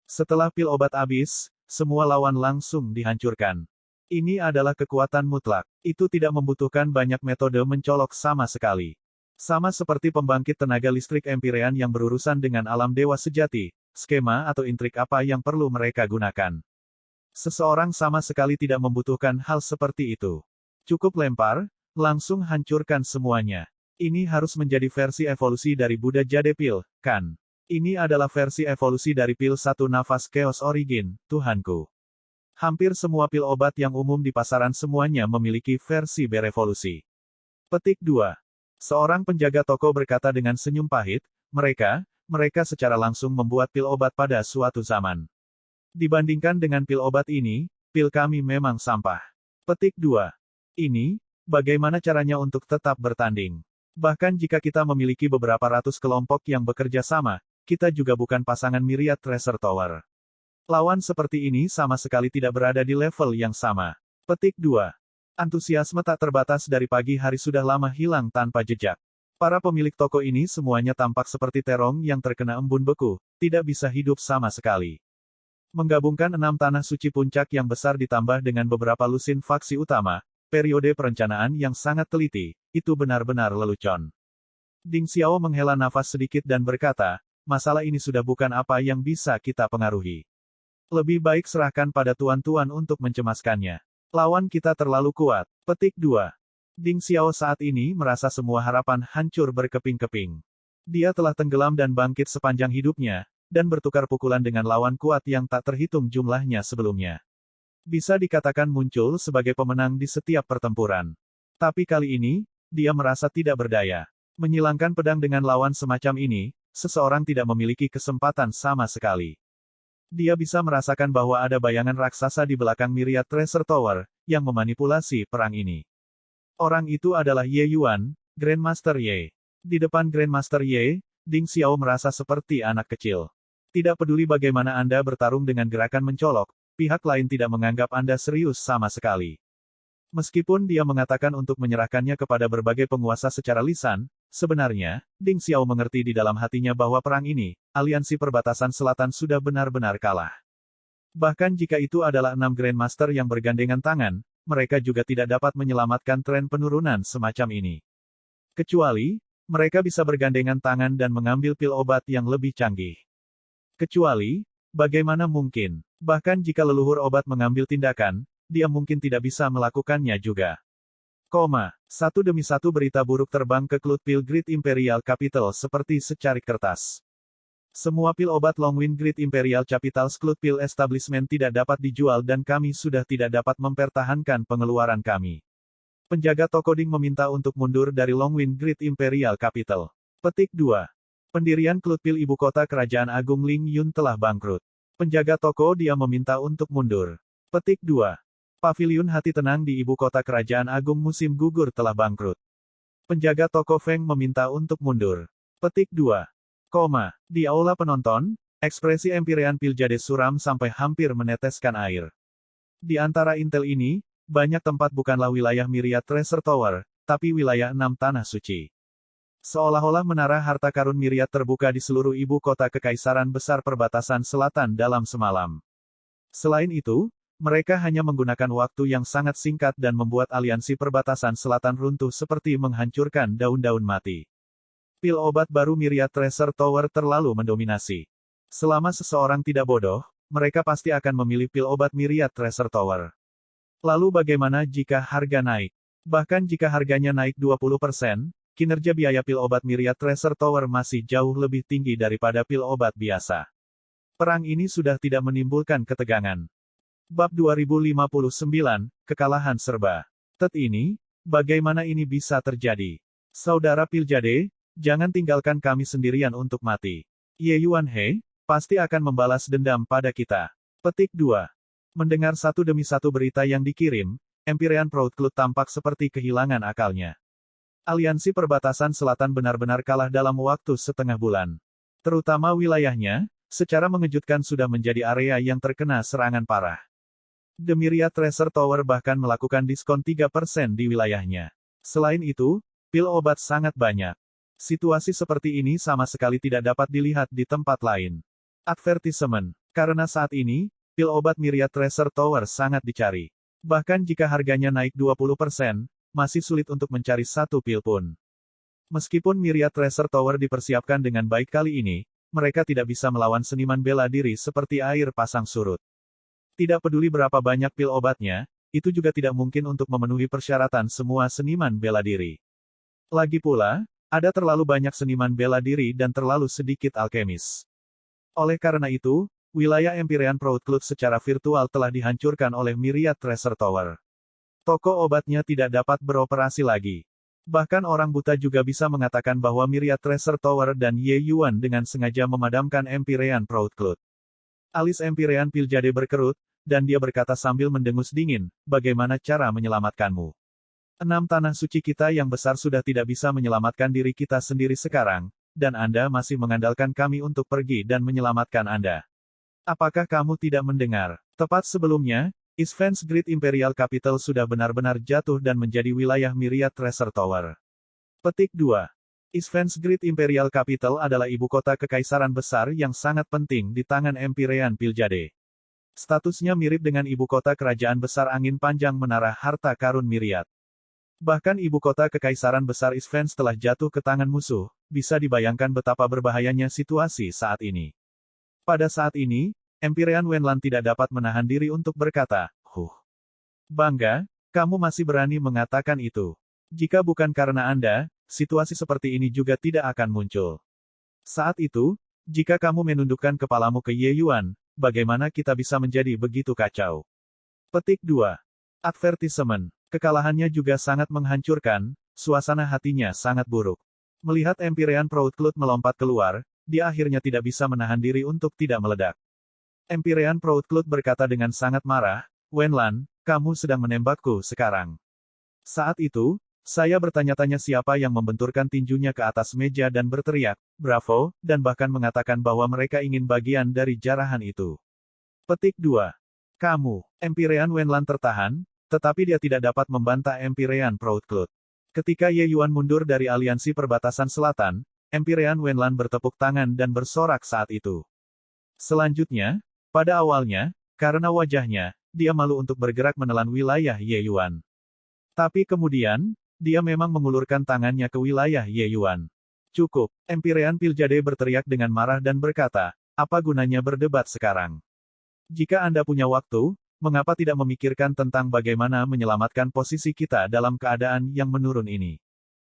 S1: Setelah pil obat habis, semua lawan langsung dihancurkan. Ini adalah kekuatan mutlak. Itu tidak membutuhkan banyak metode mencolok sama sekali. Sama seperti pembangkit tenaga listrik Empyrean yang berurusan dengan alam dewa sejati, skema atau intrik apa yang perlu mereka gunakan. Seseorang sama sekali tidak membutuhkan hal seperti itu. Cukup lempar, Langsung hancurkan semuanya. Ini harus menjadi versi evolusi dari Buddha Jade Pil, kan? Ini adalah versi evolusi dari pil satu nafas Chaos Origin, Tuhanku. Hampir semua pil obat yang umum di pasaran semuanya memiliki versi berevolusi. Petik 2. Seorang penjaga toko berkata dengan senyum pahit, mereka secara langsung membuat pil obat pada suatu zaman. Dibandingkan dengan pil obat ini, pil kami memang sampah. Petik 2. Ini, bagaimana caranya untuk tetap bertanding? Bahkan jika kita memiliki beberapa ratus kelompok yang bekerja sama, kita juga bukan pasangan Myriad Treasure Tower. Lawan seperti ini sama sekali tidak berada di level yang sama. Petik 2. Antusiasme tak terbatas dari pagi hari sudah lama hilang tanpa jejak. Para pemilik toko ini semuanya tampak seperti terong yang terkena embun beku, tidak bisa hidup sama sekali. Menggabungkan 6 tanah suci puncak yang besar ditambah dengan beberapa lusin faksi utama, periode perencanaan yang sangat teliti, itu benar-benar lelucon. Ding Xiao menghela nafas sedikit dan berkata, masalah ini sudah bukan apa yang bisa kita pengaruhi. Lebih baik serahkan pada tuan-tuan untuk mencemaskannya. Lawan kita terlalu kuat. Petik 2. Ding Xiao saat ini merasa semua harapan hancur berkeping-keping. Dia telah tenggelam dan bangkit sepanjang hidupnya, dan bertukar pukulan dengan lawan kuat yang tak terhitung jumlahnya sebelumnya. Bisa dikatakan muncul sebagai pemenang di setiap pertempuran. Tapi kali ini, dia merasa tidak berdaya. Menyilangkan pedang dengan lawan semacam ini, seseorang tidak memiliki kesempatan sama sekali. Dia bisa merasakan bahwa ada bayangan raksasa di belakang Myriad Treasure Tower, yang memanipulasi perang ini. Orang itu adalah Ye Yuan, Grandmaster Ye. Di depan Grandmaster Ye, Ding Xiao merasa seperti anak kecil. Tidak peduli bagaimana Anda bertarung dengan gerakan mencolok, pihak lain tidak menganggap Anda serius sama sekali. Meskipun dia mengatakan untuk menyerahkannya kepada berbagai penguasa secara lisan, sebenarnya, Ding Xiao mengerti di dalam hatinya bahwa perang ini, aliansi perbatasan selatan sudah benar-benar kalah. Bahkan jika itu adalah 6 Grandmaster yang bergandengan tangan, mereka juga tidak dapat menyelamatkan tren penurunan semacam ini. Kecuali, mereka bisa bergandengan tangan dan mengambil pil obat yang lebih canggih. Kecuali, bagaimana mungkin? Bahkan jika leluhur obat mengambil tindakan, dia mungkin tidak bisa melakukannya juga. Satu demi satu berita buruk terbang ke Cloud Pil Great Imperial Capital seperti secarik kertas. Semua pil obat Longwind Great Imperial Capital Cloud Pil Establishment tidak dapat dijual dan kami sudah tidak dapat mempertahankan pengeluaran kami. Penjaga toko Ding meminta untuk mundur dari Longwind Great Imperial Capital. Petik 2. Pendirian Cloud Pil ibu kota kerajaan Agung Ling Yun telah bangkrut. Penjaga toko dia meminta untuk mundur. Petik 2. Paviliun Hati Tenang di ibu kota kerajaan Agung musim gugur telah bangkrut. Penjaga toko Feng meminta untuk mundur. Petik 2. Di aula penonton, ekspresi Empyrean Piljade suram sampai hampir meneteskan air. Di antara intel ini, banyak tempat bukanlah wilayah Myriad Treasure Tower, tapi wilayah 6 tanah suci. Seolah-olah menara harta karun Myriad terbuka di seluruh ibu kota kekaisaran besar perbatasan selatan dalam semalam. Selain itu, mereka hanya menggunakan waktu yang sangat singkat dan membuat aliansi perbatasan selatan runtuh seperti menghancurkan daun-daun mati. Pil obat baru Myriad Treasure Tower terlalu mendominasi. Selama seseorang tidak bodoh, mereka pasti akan memilih pil obat Myriad Treasure Tower. Lalu bagaimana jika harga naik? Bahkan jika harganya naik 20%, kinerja biaya pil obat Myriad Treasure Tower masih jauh lebih tinggi daripada pil obat biasa. Perang ini sudah tidak menimbulkan ketegangan. Bab 2059, Kekalahan Serba. Ini, bagaimana ini bisa terjadi? Saudara Piljade, jangan tinggalkan kami sendirian untuk mati. Ye Yuan He, pasti akan membalas dendam pada kita. Petik 2. Mendengar satu demi satu berita yang dikirim, Empyrean Proud Cloud tampak seperti kehilangan akalnya. Aliansi perbatasan selatan benar-benar kalah dalam waktu setengah bulan. Terutama wilayahnya, secara mengejutkan sudah menjadi area yang terkena serangan parah. The Myriad Treasure Tower bahkan melakukan diskon 3% di wilayahnya. Selain itu, pil obat sangat banyak. Situasi seperti ini sama sekali tidak dapat dilihat di tempat lain. Advertisement. Karena saat ini, pil obat Myriad Treasure Tower sangat dicari. Bahkan jika harganya naik 20%, masih sulit untuk mencari satu pil pun. Meskipun Myriad Treasure Tower dipersiapkan dengan baik kali ini, mereka tidak bisa melawan seniman bela diri seperti air pasang surut. Tidak peduli berapa banyak pil obatnya, itu juga tidak mungkin untuk memenuhi persyaratan semua seniman bela diri. Lagi pula, ada terlalu banyak seniman bela diri dan terlalu sedikit alkemis. Oleh karena itu, wilayah Empyrean Proudcloud secara virtual telah dihancurkan oleh Myriad Treasure Tower. Toko obatnya tidak dapat beroperasi lagi. Bahkan orang buta juga bisa mengatakan bahwa Myriad Treasure Tower dan Ye Yuan dengan sengaja memadamkan Empyrean Proudcloud. Alis Empyrean Piljade berkerut, dan dia berkata sambil mendengus dingin, bagaimana cara menyelamatkanmu? 6 tanah suci kita yang besar sudah tidak bisa menyelamatkan diri kita sendiri sekarang, dan Anda masih mengandalkan kami untuk pergi dan menyelamatkan Anda. Apakah kamu tidak mendengar? Tepat sebelumnya, Isfan's Great Imperial Capital sudah benar-benar jatuh dan menjadi wilayah Myriad Treasure Tower. Petik 2. Isfan's Great Imperial Capital adalah ibu kota kekaisaran besar yang sangat penting di tangan Empyrean Piljade. Statusnya mirip dengan ibu kota kerajaan besar angin panjang menara harta karun Myriad. Bahkan ibu kota kekaisaran besar Isfan telah jatuh ke tangan musuh, bisa dibayangkan betapa berbahayanya situasi saat ini. Pada saat ini, Empyrean Wenlan tidak dapat menahan diri untuk berkata, Bangga, kamu masih berani mengatakan itu. Jika bukan karena Anda, situasi seperti ini juga tidak akan muncul. Saat itu, jika kamu menundukkan kepalamu ke Ye Yuan, bagaimana kita bisa menjadi begitu kacau? Petik 2. Advertisement. Kekalahannya juga sangat menghancurkan, suasana hatinya sangat buruk. Melihat Empyrean Proudcloud melompat keluar, dia akhirnya tidak bisa menahan diri untuk tidak meledak. Empyrean Proudcloud berkata dengan sangat marah, Wenlan, kamu sedang menembakku sekarang. Saat itu, saya bertanya-tanya siapa yang membenturkan tinjunya ke atas meja dan berteriak, bravo, dan bahkan mengatakan bahwa mereka ingin bagian dari jarahan itu. Petik 2. Kamu, Empyrean Wenlan tertahan, tetapi dia tidak dapat membantah Empyrean Proudcloud. Ketika Ye Yuan mundur dari aliansi perbatasan selatan, Empyrean Wenlan bertepuk tangan dan bersorak saat itu. Selanjutnya, pada awalnya, karena wajahnya, dia malu untuk bergerak menelan wilayah Ye Yuan. Tapi kemudian, dia memang mengulurkan tangannya ke wilayah Ye Yuan. Cukup, Empyrean Piljade berteriak dengan marah dan berkata, apa gunanya berdebat sekarang? Jika Anda punya waktu, mengapa tidak memikirkan tentang bagaimana menyelamatkan posisi kita dalam keadaan yang menurun ini?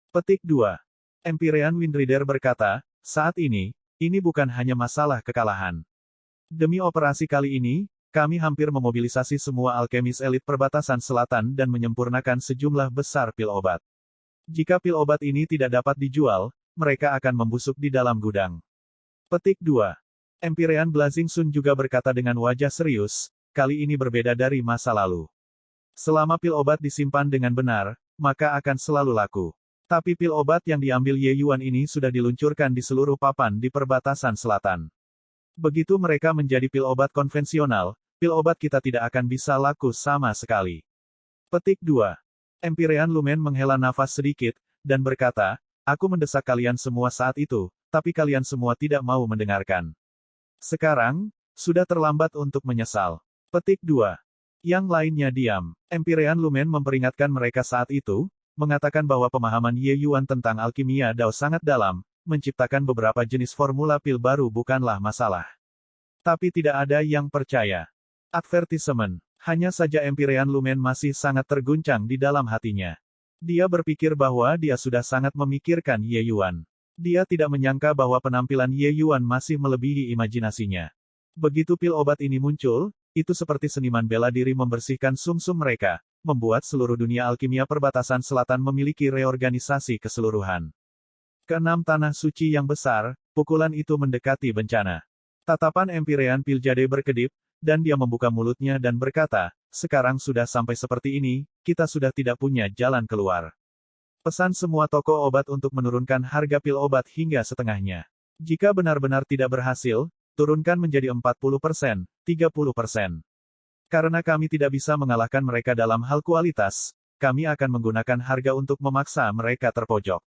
S1: Petik 2. Empyrean Windrider berkata, saat ini bukan hanya masalah kekalahan. Demi operasi kali ini, kami hampir memobilisasi semua alkemis elit perbatasan selatan dan menyempurnakan sejumlah besar pil obat. Jika pil obat ini tidak dapat dijual, mereka akan membusuk di dalam gudang. Petik 2. Empyrean Blazing Sun juga berkata dengan wajah serius, kali ini berbeda dari masa lalu. Selama pil obat disimpan dengan benar, maka akan selalu laku. Tapi pil obat yang diambil Ye Yuan ini sudah diluncurkan di seluruh papan di perbatasan selatan. Begitu mereka menjadi pil obat konvensional, pil obat kita tidak akan bisa laku sama sekali. Petik 2. Empyrean Lumen menghela nafas sedikit, dan berkata, aku mendesak kalian semua saat itu, tapi kalian semua tidak mau mendengarkan. Sekarang, sudah terlambat untuk menyesal. Petik 2. Yang lainnya diam. Empyrean Lumen memperingatkan mereka saat itu, mengatakan bahwa pemahaman Ye Yuan tentang alkimia Dao sangat dalam, menciptakan beberapa jenis formula pil baru bukanlah masalah. Tapi tidak ada yang percaya. Advertisement. Hanya saja Empyrean Lumen masih sangat terguncang di dalam hatinya. Dia berpikir bahwa dia sudah sangat memikirkan Ye Yuan. Dia tidak menyangka bahwa penampilan Ye Yuan masih melebihi imajinasinya. Begitu pil obat ini muncul, itu seperti seniman bela diri membersihkan sumsum mereka, membuat seluruh dunia alkimia perbatasan selatan memiliki reorganisasi keseluruhan. Keenam tanah suci yang besar, pukulan itu mendekati bencana. Tatapan Empyrean Piljade berkedip, dan dia membuka mulutnya dan berkata, sekarang sudah sampai seperti ini, kita sudah tidak punya jalan keluar. Pesan semua toko obat untuk menurunkan harga pil obat hingga setengahnya. Jika benar-benar tidak berhasil, turunkan menjadi 40%, 30%. Karena kami tidak bisa mengalahkan mereka dalam hal kualitas, kami akan menggunakan harga untuk memaksa mereka terpojok.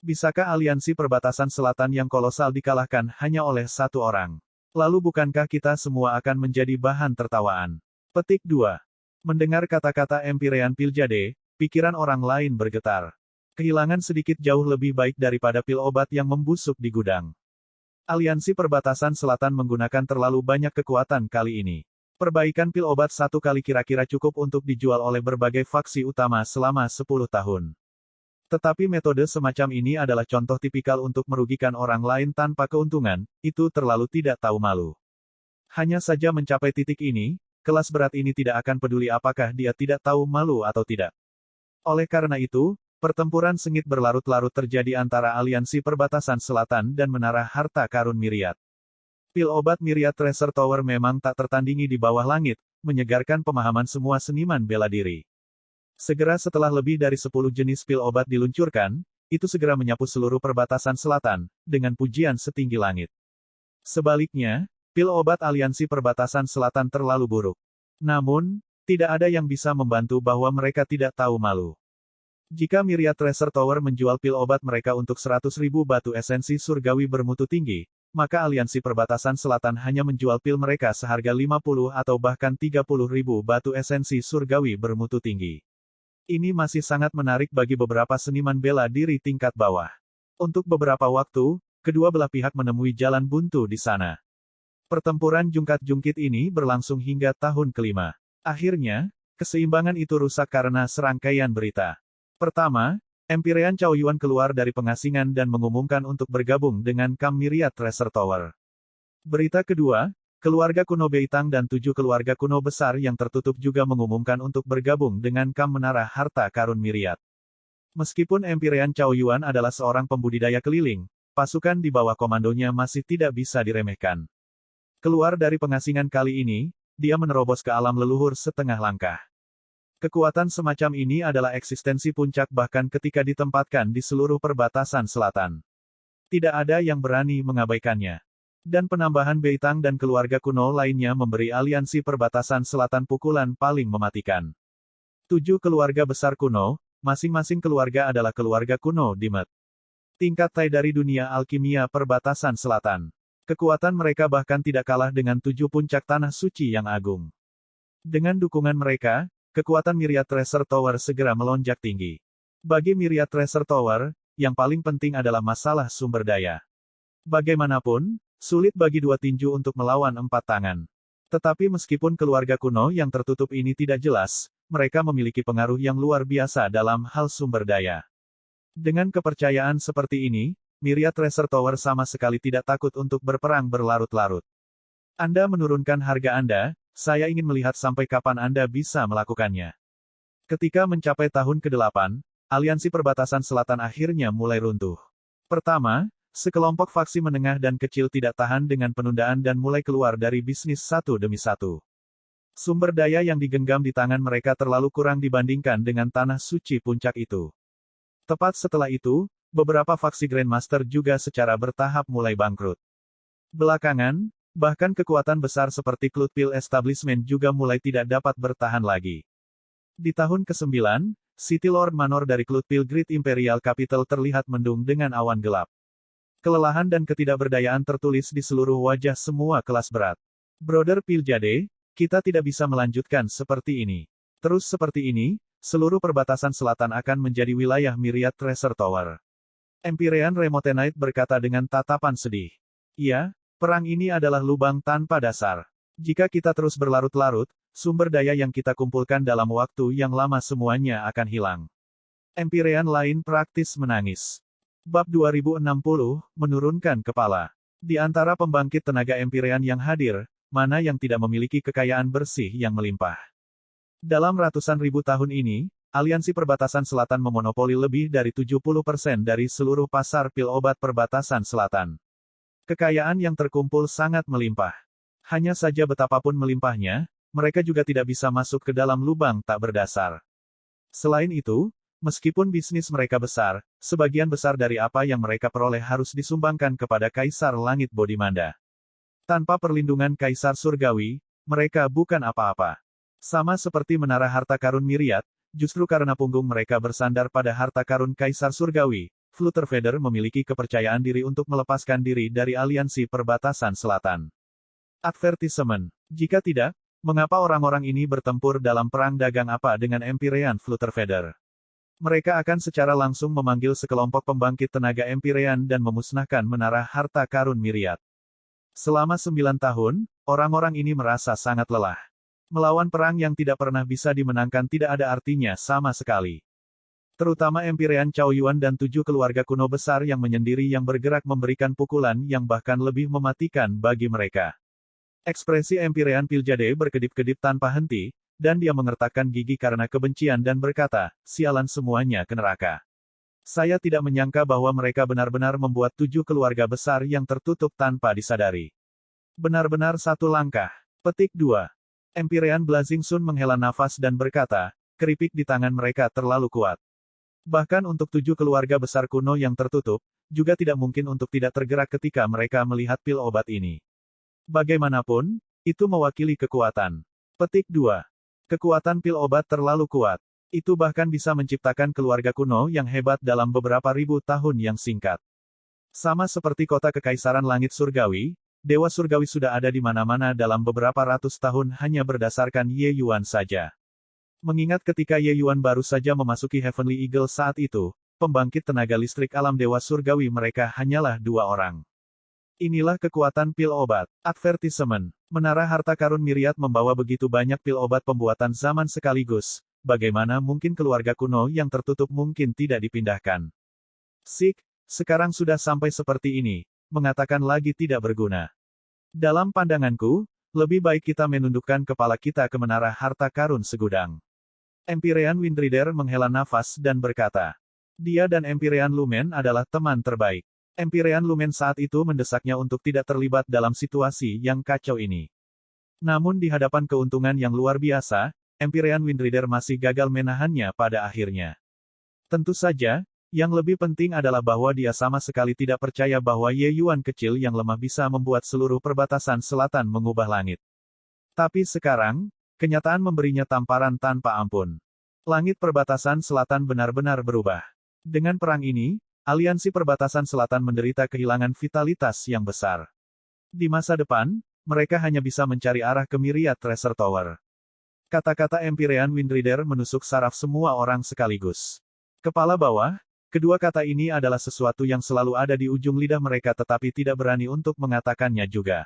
S1: Bisakah aliansi perbatasan selatan yang kolosal dikalahkan hanya oleh satu orang? Lalu bukankah kita semua akan menjadi bahan tertawaan? Petik 2. Mendengar kata-kata Empyrean Piljade, pikiran orang lain bergetar. Kehilangan sedikit jauh lebih baik daripada pil obat yang membusuk di gudang. Aliansi perbatasan selatan menggunakan terlalu banyak kekuatan kali ini. Perbaikan pil obat satu kali kira-kira cukup untuk dijual oleh berbagai faksi utama selama 10 tahun. Tetapi metode semacam ini adalah contoh tipikal untuk merugikan orang lain tanpa keuntungan, itu terlalu tidak tahu malu. Hanya saja mencapai titik ini, kelas berat ini tidak akan peduli apakah dia tidak tahu malu atau tidak. Oleh karena itu, pertempuran sengit berlarut-larut terjadi antara Aliansi Perbatasan Selatan dan Menara Harta Karun Myriad. Pil obat Myriad Treasure Tower memang tak tertandingi di bawah langit, menyegarkan pemahaman semua seniman bela diri. Segera setelah lebih dari 10 jenis pil obat diluncurkan, itu segera menyapu seluruh perbatasan selatan, dengan pujian setinggi langit. Sebaliknya, pil obat Aliansi Perbatasan Selatan terlalu buruk. Namun, tidak ada yang bisa membantu bahwa mereka tidak tahu malu. Jika Myriad Treasure Tower menjual pil obat mereka untuk 100.000 batu esensi surgawi bermutu tinggi, maka Aliansi Perbatasan Selatan hanya menjual pil mereka seharga 50 atau bahkan 30.000 batu esensi surgawi bermutu tinggi. Ini masih sangat menarik bagi beberapa seniman bela diri tingkat bawah. Untuk beberapa waktu, kedua belah pihak menemui jalan buntu di sana. Pertempuran jungkat-jungkit ini berlangsung hingga tahun kelima. Akhirnya, keseimbangan itu rusak karena serangkaian berita. Pertama, Empyrean Chaoyuan keluar dari pengasingan dan mengumumkan untuk bergabung dengan Camp Myriad Treasure Tower. Berita kedua, keluarga kuno Beitang dan 7 keluarga kuno besar yang tertutup juga mengumumkan untuk bergabung dengan Camp Menara Harta Karun Myriad. Meskipun Empyrean Chaoyuan adalah seorang pembudidaya keliling, pasukan di bawah komandonya masih tidak bisa diremehkan. Keluar dari pengasingan kali ini, dia menerobos ke alam leluhur setengah langkah. Kekuatan semacam ini adalah eksistensi puncak bahkan ketika ditempatkan di seluruh perbatasan selatan. Tidak ada yang berani mengabaikannya. Dan penambahan Beitang dan keluarga kuno lainnya memberi Aliansi Perbatasan Selatan pukulan paling mematikan. 7 keluarga besar kuno, masing-masing keluarga adalah keluarga kuno Dimet. Tingkat Tai dari dunia alkimia Perbatasan Selatan. Kekuatan mereka bahkan tidak kalah dengan 7 puncak tanah suci yang agung. Dengan dukungan mereka, kekuatan Myriad Treasure Tower segera melonjak tinggi. Bagi Myriad Treasure Tower, yang paling penting adalah masalah sumber daya. Bagaimanapun, sulit bagi dua tinju untuk melawan 4 tangan. Tetapi meskipun keluarga kuno yang tertutup ini tidak jelas, mereka memiliki pengaruh yang luar biasa dalam hal sumber daya. Dengan kepercayaan seperti ini, Myriad Treasure Tower sama sekali tidak takut untuk berperang berlarut-larut. Anda menurunkan harga Anda, saya ingin melihat sampai kapan Anda bisa melakukannya. Ketika mencapai tahun ke-8, Aliansi Perbatasan Selatan akhirnya mulai runtuh. Pertama, sekelompok faksi menengah dan kecil tidak tahan dengan penundaan dan mulai keluar dari bisnis satu demi satu. Sumber daya yang digenggam di tangan mereka terlalu kurang dibandingkan dengan tanah suci puncak itu. Tepat setelah itu, beberapa faksi Grandmaster juga secara bertahap mulai bangkrut. Belakangan, bahkan kekuatan besar seperti Cloud Pill Establishment juga mulai tidak dapat bertahan lagi. Di tahun ke-9, City Lord Manor dari Cloud Pill Great Imperial Capital terlihat mendung dengan awan gelap. Kelelahan dan ketidakberdayaan tertulis di seluruh wajah semua kelas berat. Brother Piljade, kita tidak bisa melanjutkan seperti ini. Terus seperti ini, seluruh perbatasan selatan akan menjadi wilayah Myriad Treasure Tower. Empyrean Remotenite berkata dengan tatapan sedih. Iya, perang ini adalah lubang tanpa dasar. Jika kita terus berlarut-larut, sumber daya yang kita kumpulkan dalam waktu yang lama semuanya akan hilang. Empyrean lain praktis menangis. Bab 2060, menurunkan kepala. Di antara pembangkit tenaga Empyrean yang hadir, mana yang tidak memiliki kekayaan bersih yang melimpah. Dalam ratusan ribu tahun ini, Aliansi Perbatasan Selatan memonopoli lebih dari 70% dari seluruh pasar pil obat perbatasan selatan. Kekayaan yang terkumpul sangat melimpah. Hanya saja betapapun melimpahnya, mereka juga tidak bisa masuk ke dalam lubang tak berdasar. Selain itu, meskipun bisnis mereka besar, sebagian besar dari apa yang mereka peroleh harus disumbangkan kepada Kaisar Langit Bodhimanda. Tanpa perlindungan Kaisar Surgawi, mereka bukan apa-apa. Sama seperti Menara Harta Karun Myriad, justru karena punggung mereka bersandar pada harta karun Kaisar Surgawi, Flutterfeather memiliki kepercayaan diri untuk melepaskan diri dari Aliansi Perbatasan Selatan. Advertisement. Jika tidak, mengapa orang-orang ini bertempur dalam perang dagang apa dengan Empyrean Flutterfeather? Mereka akan secara langsung memanggil sekelompok pembangkit tenaga Empyrean dan memusnahkan Menara Harta Karun Myriad. Selama 9 tahun, orang-orang ini merasa sangat lelah. Melawan perang yang tidak pernah bisa dimenangkan tidak ada artinya sama sekali. Terutama Empyrean Chaoyuan dan 7 keluarga kuno besar yang menyendiri yang bergerak memberikan pukulan yang bahkan lebih mematikan bagi mereka. Ekspresi Empyrean Piljade berkedip-kedip tanpa henti, dan dia mengertakkan gigi karena kebencian dan berkata, sialan semuanya ke neraka. Saya tidak menyangka bahwa mereka benar-benar membuat 7 keluarga besar yang tertutup tanpa disadari. Benar-benar satu langkah. Petik 2. Empyrean Blazing Sun menghela nafas dan berkata, keripik di tangan mereka terlalu kuat. Bahkan untuk 7 keluarga besar kuno yang tertutup, juga tidak mungkin untuk tidak tergerak ketika mereka melihat pil obat ini. Bagaimanapun, itu mewakili kekuatan. Petik 2. Kekuatan pil obat terlalu kuat. Itu bahkan bisa menciptakan keluarga kuno yang hebat dalam beberapa ribu tahun yang singkat. Sama seperti kota Kekaisaran Langit Surgawi, Dewa Surgawi sudah ada di mana-mana dalam beberapa ratus tahun hanya berdasarkan Ye Yuan saja. Mengingat ketika Ye Yuan baru saja memasuki Heavenly Eagle saat itu, pembangkit tenaga listrik alam Dewa Surgawi mereka hanyalah 2 orang. Inilah kekuatan pil obat. Advertisement. Menara harta karun Myriad membawa begitu banyak pil obat pembuatan zaman sekaligus. Bagaimana mungkin keluarga kuno yang tertutup mungkin tidak dipindahkan? Sik, sekarang sudah sampai seperti ini, mengatakan lagi tidak berguna. Dalam pandanganku, lebih baik kita menundukkan kepala kita ke menara harta karun segudang. Empyrean Windrider menghela nafas dan berkata, dia dan Empyrean Lumen adalah teman terbaik. Empyrean Lumen saat itu mendesaknya untuk tidak terlibat dalam situasi yang kacau ini. Namun di hadapan keuntungan yang luar biasa, Empyrean Windrider masih gagal menahannya pada akhirnya. Tentu saja, yang lebih penting adalah bahwa dia sama sekali tidak percaya bahwa Ye Yuan kecil yang lemah bisa membuat seluruh perbatasan selatan mengubah langit. Tapi sekarang, kenyataan memberinya tamparan tanpa ampun. Langit perbatasan selatan benar-benar berubah. Dengan perang ini, aliansi perbatasan selatan menderita kehilangan vitalitas yang besar. Di masa depan, mereka hanya bisa mencari arah ke Myriad Treasure Tower. Kata-kata Empyrean Windrider menusuk saraf semua orang sekaligus. Kepala bawah, kedua kata ini adalah sesuatu yang selalu ada di ujung lidah mereka tetapi tidak berani untuk mengatakannya juga.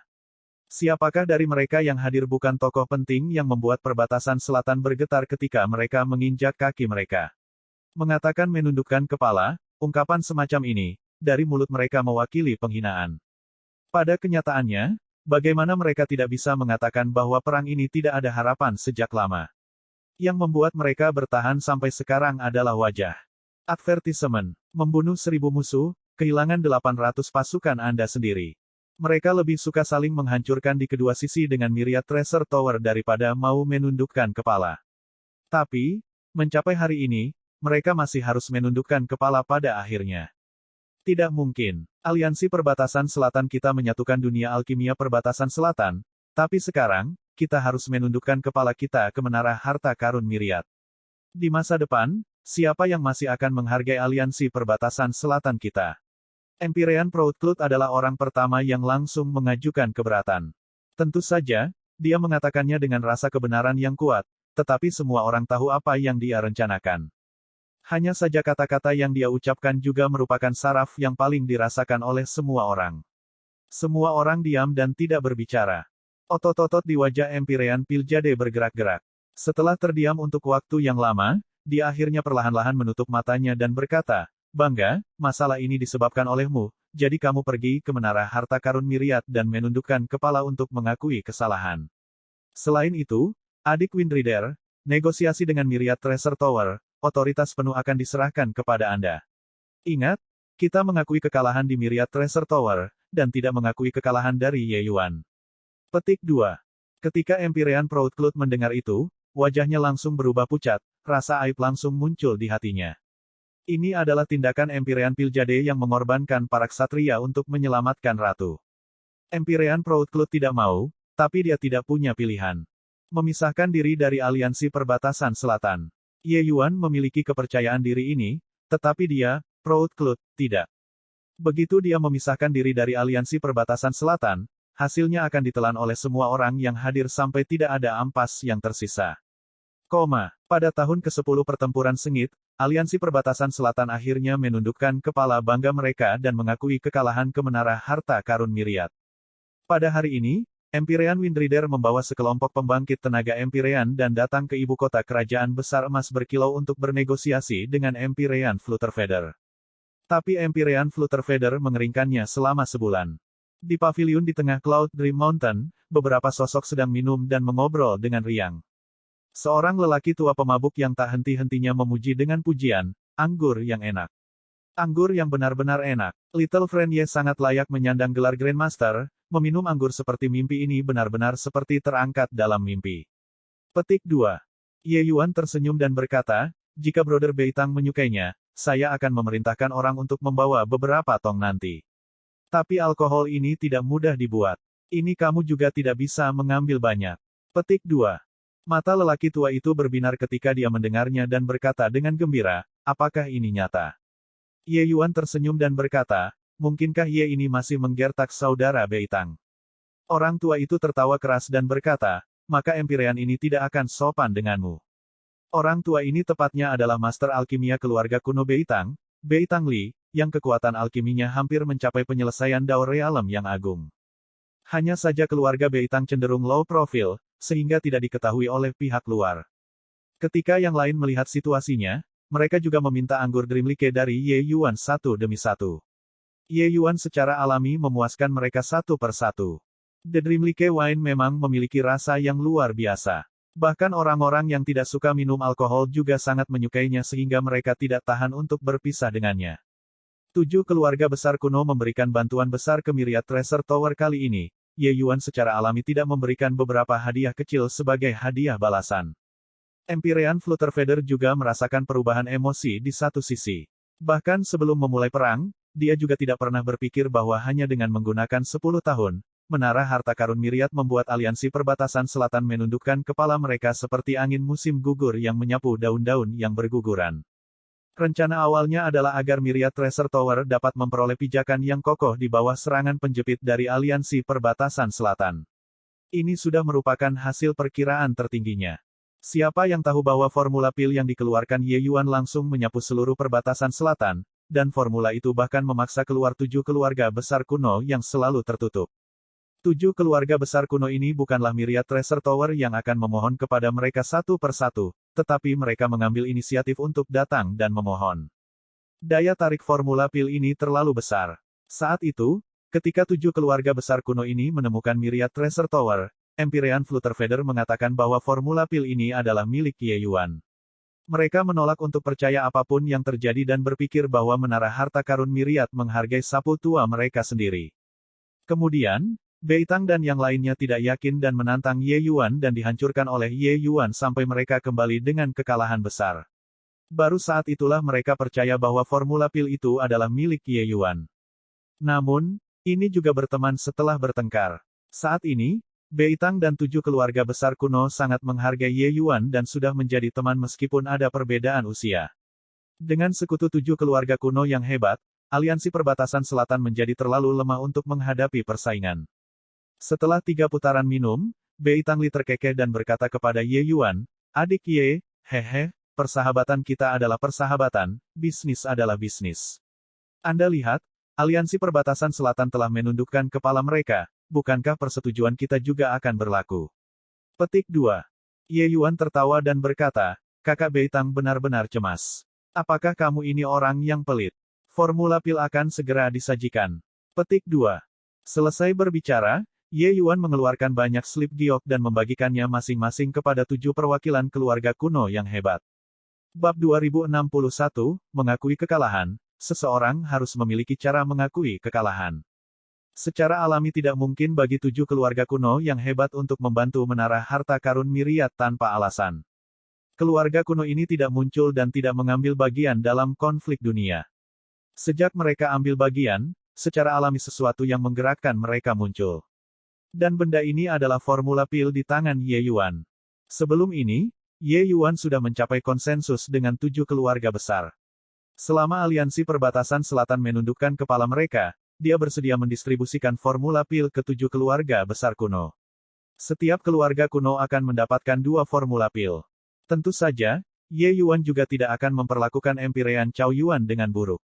S1: Siapakah dari mereka yang hadir bukan tokoh penting yang membuat perbatasan selatan bergetar ketika mereka menginjak kaki mereka? Mengatakan menundukkan kepala, ungkapan semacam ini, dari mulut mereka mewakili penghinaan. Pada kenyataannya, bagaimana mereka tidak bisa mengatakan bahwa perang ini tidak ada harapan sejak lama? Yang membuat mereka bertahan sampai sekarang adalah wajah. Advertisement. Membunuh 1000 musuh, kehilangan 800 pasukan Anda sendiri. Mereka lebih suka saling menghancurkan di kedua sisi dengan Myriad Treasure Tower daripada mau menundukkan kepala. Tapi, mencapai hari ini, mereka masih harus menundukkan kepala pada akhirnya. Tidak mungkin. Aliansi Perbatasan Selatan kita menyatukan dunia alkimia Perbatasan Selatan, tapi sekarang, kita harus menundukkan kepala kita ke menara harta karun Myriad. Di masa depan, siapa yang masih akan menghargai aliansi Perbatasan Selatan kita? Empyrean Proudcloud adalah orang pertama yang langsung mengajukan keberatan. Tentu saja, dia mengatakannya dengan rasa kebenaran yang kuat, tetapi semua orang tahu apa yang dia rencanakan. Hanya saja kata-kata yang dia ucapkan juga merupakan saraf yang paling dirasakan oleh semua orang. Semua orang diam dan tidak berbicara. Otot-otot di wajah Empyrean Piljade bergerak-gerak. Setelah terdiam untuk waktu yang lama, dia akhirnya perlahan-lahan menutup matanya dan berkata, bangga, masalah ini disebabkan olehmu, jadi kamu pergi ke menara harta karun Myriad dan menundukkan kepala untuk mengakui kesalahan. Selain itu, adik Windrider, negosiasi dengan Myriad Treasure Tower, otoritas penuh akan diserahkan kepada Anda. Ingat, kita mengakui kekalahan di Myriad Treasure Tower, dan tidak mengakui kekalahan dari Ye Yuan. Petik 2. Ketika Empyrean Proudcloud mendengar itu, wajahnya langsung berubah pucat, rasa aib langsung muncul di hatinya. Ini adalah tindakan Empyrean Piljade yang mengorbankan para ksatria untuk menyelamatkan ratu. Empyrean Proudcloud tidak mau, tapi dia tidak punya pilihan. Memisahkan diri dari aliansi perbatasan selatan. Ye Yuan memiliki kepercayaan diri ini, tetapi dia, Proudcloud, tidak. Begitu dia memisahkan diri dari aliansi perbatasan selatan, hasilnya akan ditelan oleh semua orang yang hadir sampai tidak ada ampas yang tersisa. Pada tahun ke-10 pertempuran sengit, aliansi perbatasan selatan akhirnya menundukkan kepala bangga mereka dan mengakui kekalahan ke menara harta karun Myriad. Pada hari ini, Empyrean Windrider membawa sekelompok pembangkit tenaga Empyrean dan datang ke ibu kota kerajaan besar emas berkilau untuk bernegosiasi dengan Empyrean Flutterfeather. Tapi Empyrean Flutterfeather mengeringkannya selama sebulan. Di paviliun di tengah Cloud Dream Mountain, beberapa sosok sedang minum dan mengobrol dengan riang. Seorang lelaki tua pemabuk yang tak henti-hentinya memuji dengan pujian, anggur yang enak. Anggur yang benar-benar enak. Little Friend Ye sangat layak menyandang gelar Grandmaster, meminum anggur seperti mimpi ini benar-benar seperti terangkat dalam mimpi. Petik 2. Ye Yuan tersenyum dan berkata, jika Brother Beitang menyukainya, saya akan memerintahkan orang untuk membawa beberapa tong nanti. Tapi alkohol ini tidak mudah dibuat. Ini kamu juga tidak bisa mengambil banyak. Petik 2. Mata lelaki tua itu berbinar ketika dia mendengarnya dan berkata dengan gembira, apakah ini nyata? Ye Yuan tersenyum dan berkata, mungkinkah Ye ini masih menggertak saudara Beitang? Orang tua itu tertawa keras dan berkata, maka Empyrean ini tidak akan sopan denganmu. Orang tua ini tepatnya adalah Master Alkimia keluarga kuno Beitang, Beitang Li, yang kekuatan alkiminya hampir mencapai penyelesaian Dao Realm yang agung. Hanya saja keluarga Beitang cenderung low profile, sehingga tidak diketahui oleh pihak luar. Ketika yang lain melihat situasinya, mereka juga meminta anggur Dreamlike dari Ye Yuan satu demi satu. Ye Yuan secara alami memuaskan mereka satu per satu. The Dreamlike Wine memang memiliki rasa yang luar biasa. Bahkan orang-orang yang tidak suka minum alkohol juga sangat menyukainya sehingga mereka tidak tahan untuk berpisah dengannya. 7 keluarga besar kuno memberikan bantuan besar ke Myriad Treasure Tower kali ini. Ye Yuan secara alami tidak memberikan beberapa hadiah kecil sebagai hadiah balasan. Empyrean Flutterfeather juga merasakan perubahan emosi di satu sisi. Bahkan sebelum memulai perang, dia juga tidak pernah berpikir bahwa hanya dengan menggunakan 10 tahun, Menara Harta Karun Myriad membuat aliansi perbatasan selatan menundukkan kepala mereka seperti angin musim gugur yang menyapu daun-daun yang berguguran. Rencana awalnya adalah agar Myriad Treasure Tower dapat memperoleh pijakan yang kokoh di bawah serangan penjepit dari aliansi perbatasan selatan. Ini sudah merupakan hasil perkiraan tertingginya. Siapa yang tahu bahwa formula pil yang dikeluarkan Ye Yuan langsung menyapu seluruh perbatasan selatan, dan formula itu bahkan memaksa keluar 7 keluarga besar kuno yang selalu tertutup. 7 keluarga besar kuno ini bukanlah Myriad Treasure Tower yang akan memohon kepada mereka satu per satu, tetapi mereka mengambil inisiatif untuk datang dan memohon. Daya tarik formula pil ini terlalu besar. Saat itu, ketika 7 keluarga besar kuno ini menemukan Myriad Treasure Tower, Empyrean Flutterfeather mengatakan bahwa formula pil ini adalah milik Ye Yuan. Mereka menolak untuk percaya apapun yang terjadi dan berpikir bahwa Menara Harta Karun Myriad menghargai sapu tua mereka sendiri. Kemudian, Beitang dan yang lainnya tidak yakin dan menantang Ye Yuan dan dihancurkan oleh Ye Yuan sampai mereka kembali dengan kekalahan besar. Baru saat itulah mereka percaya bahwa formula pil itu adalah milik Ye Yuan. Namun, ini juga berteman setelah bertengkar. Saat ini, Beitang dan 7 keluarga besar kuno sangat menghargai Ye Yuan dan sudah menjadi teman meskipun ada perbedaan usia. Dengan sekutu 7 keluarga kuno yang hebat, aliansi perbatasan selatan menjadi terlalu lemah untuk menghadapi persaingan. Setelah 3 putaran minum, Beitang Li terkekeh dan berkata kepada Ye Yuan, adik Ye, hehe, persahabatan kita adalah persahabatan, bisnis adalah bisnis. Anda lihat, aliansi perbatasan selatan telah menundukkan kepala mereka. Bukankah persetujuan kita juga akan berlaku? Petik 2. Ye Yuan tertawa dan berkata, kakak Beitang benar-benar cemas. Apakah kamu ini orang yang pelit? Formula pil akan segera disajikan. Petik 2. Selesai berbicara, Ye Yuan mengeluarkan banyak slip giok dan membagikannya masing-masing kepada 7 perwakilan keluarga kuno yang hebat. Bab 2061, mengakui kekalahan. Seseorang harus memiliki cara mengakui kekalahan. Secara alami tidak mungkin bagi 7 keluarga kuno yang hebat untuk membantu Menara Harta Karun Myriad tanpa alasan. Keluarga kuno ini tidak muncul dan tidak mengambil bagian dalam konflik dunia. Sejak mereka ambil bagian, secara alami sesuatu yang menggerakkan mereka muncul. Dan benda ini adalah formula pil di tangan Ye Yuan. Sebelum ini, Ye Yuan sudah mencapai konsensus dengan 7 keluarga besar. Selama aliansi perbatasan selatan menundukkan kepala mereka, dia bersedia mendistribusikan formula pil ke 7 keluarga besar kuno. Setiap keluarga kuno akan mendapatkan 2 formula pil. Tentu saja, Ye Yuan juga tidak akan memperlakukan Empyrean Cao Yuan dengan buruk.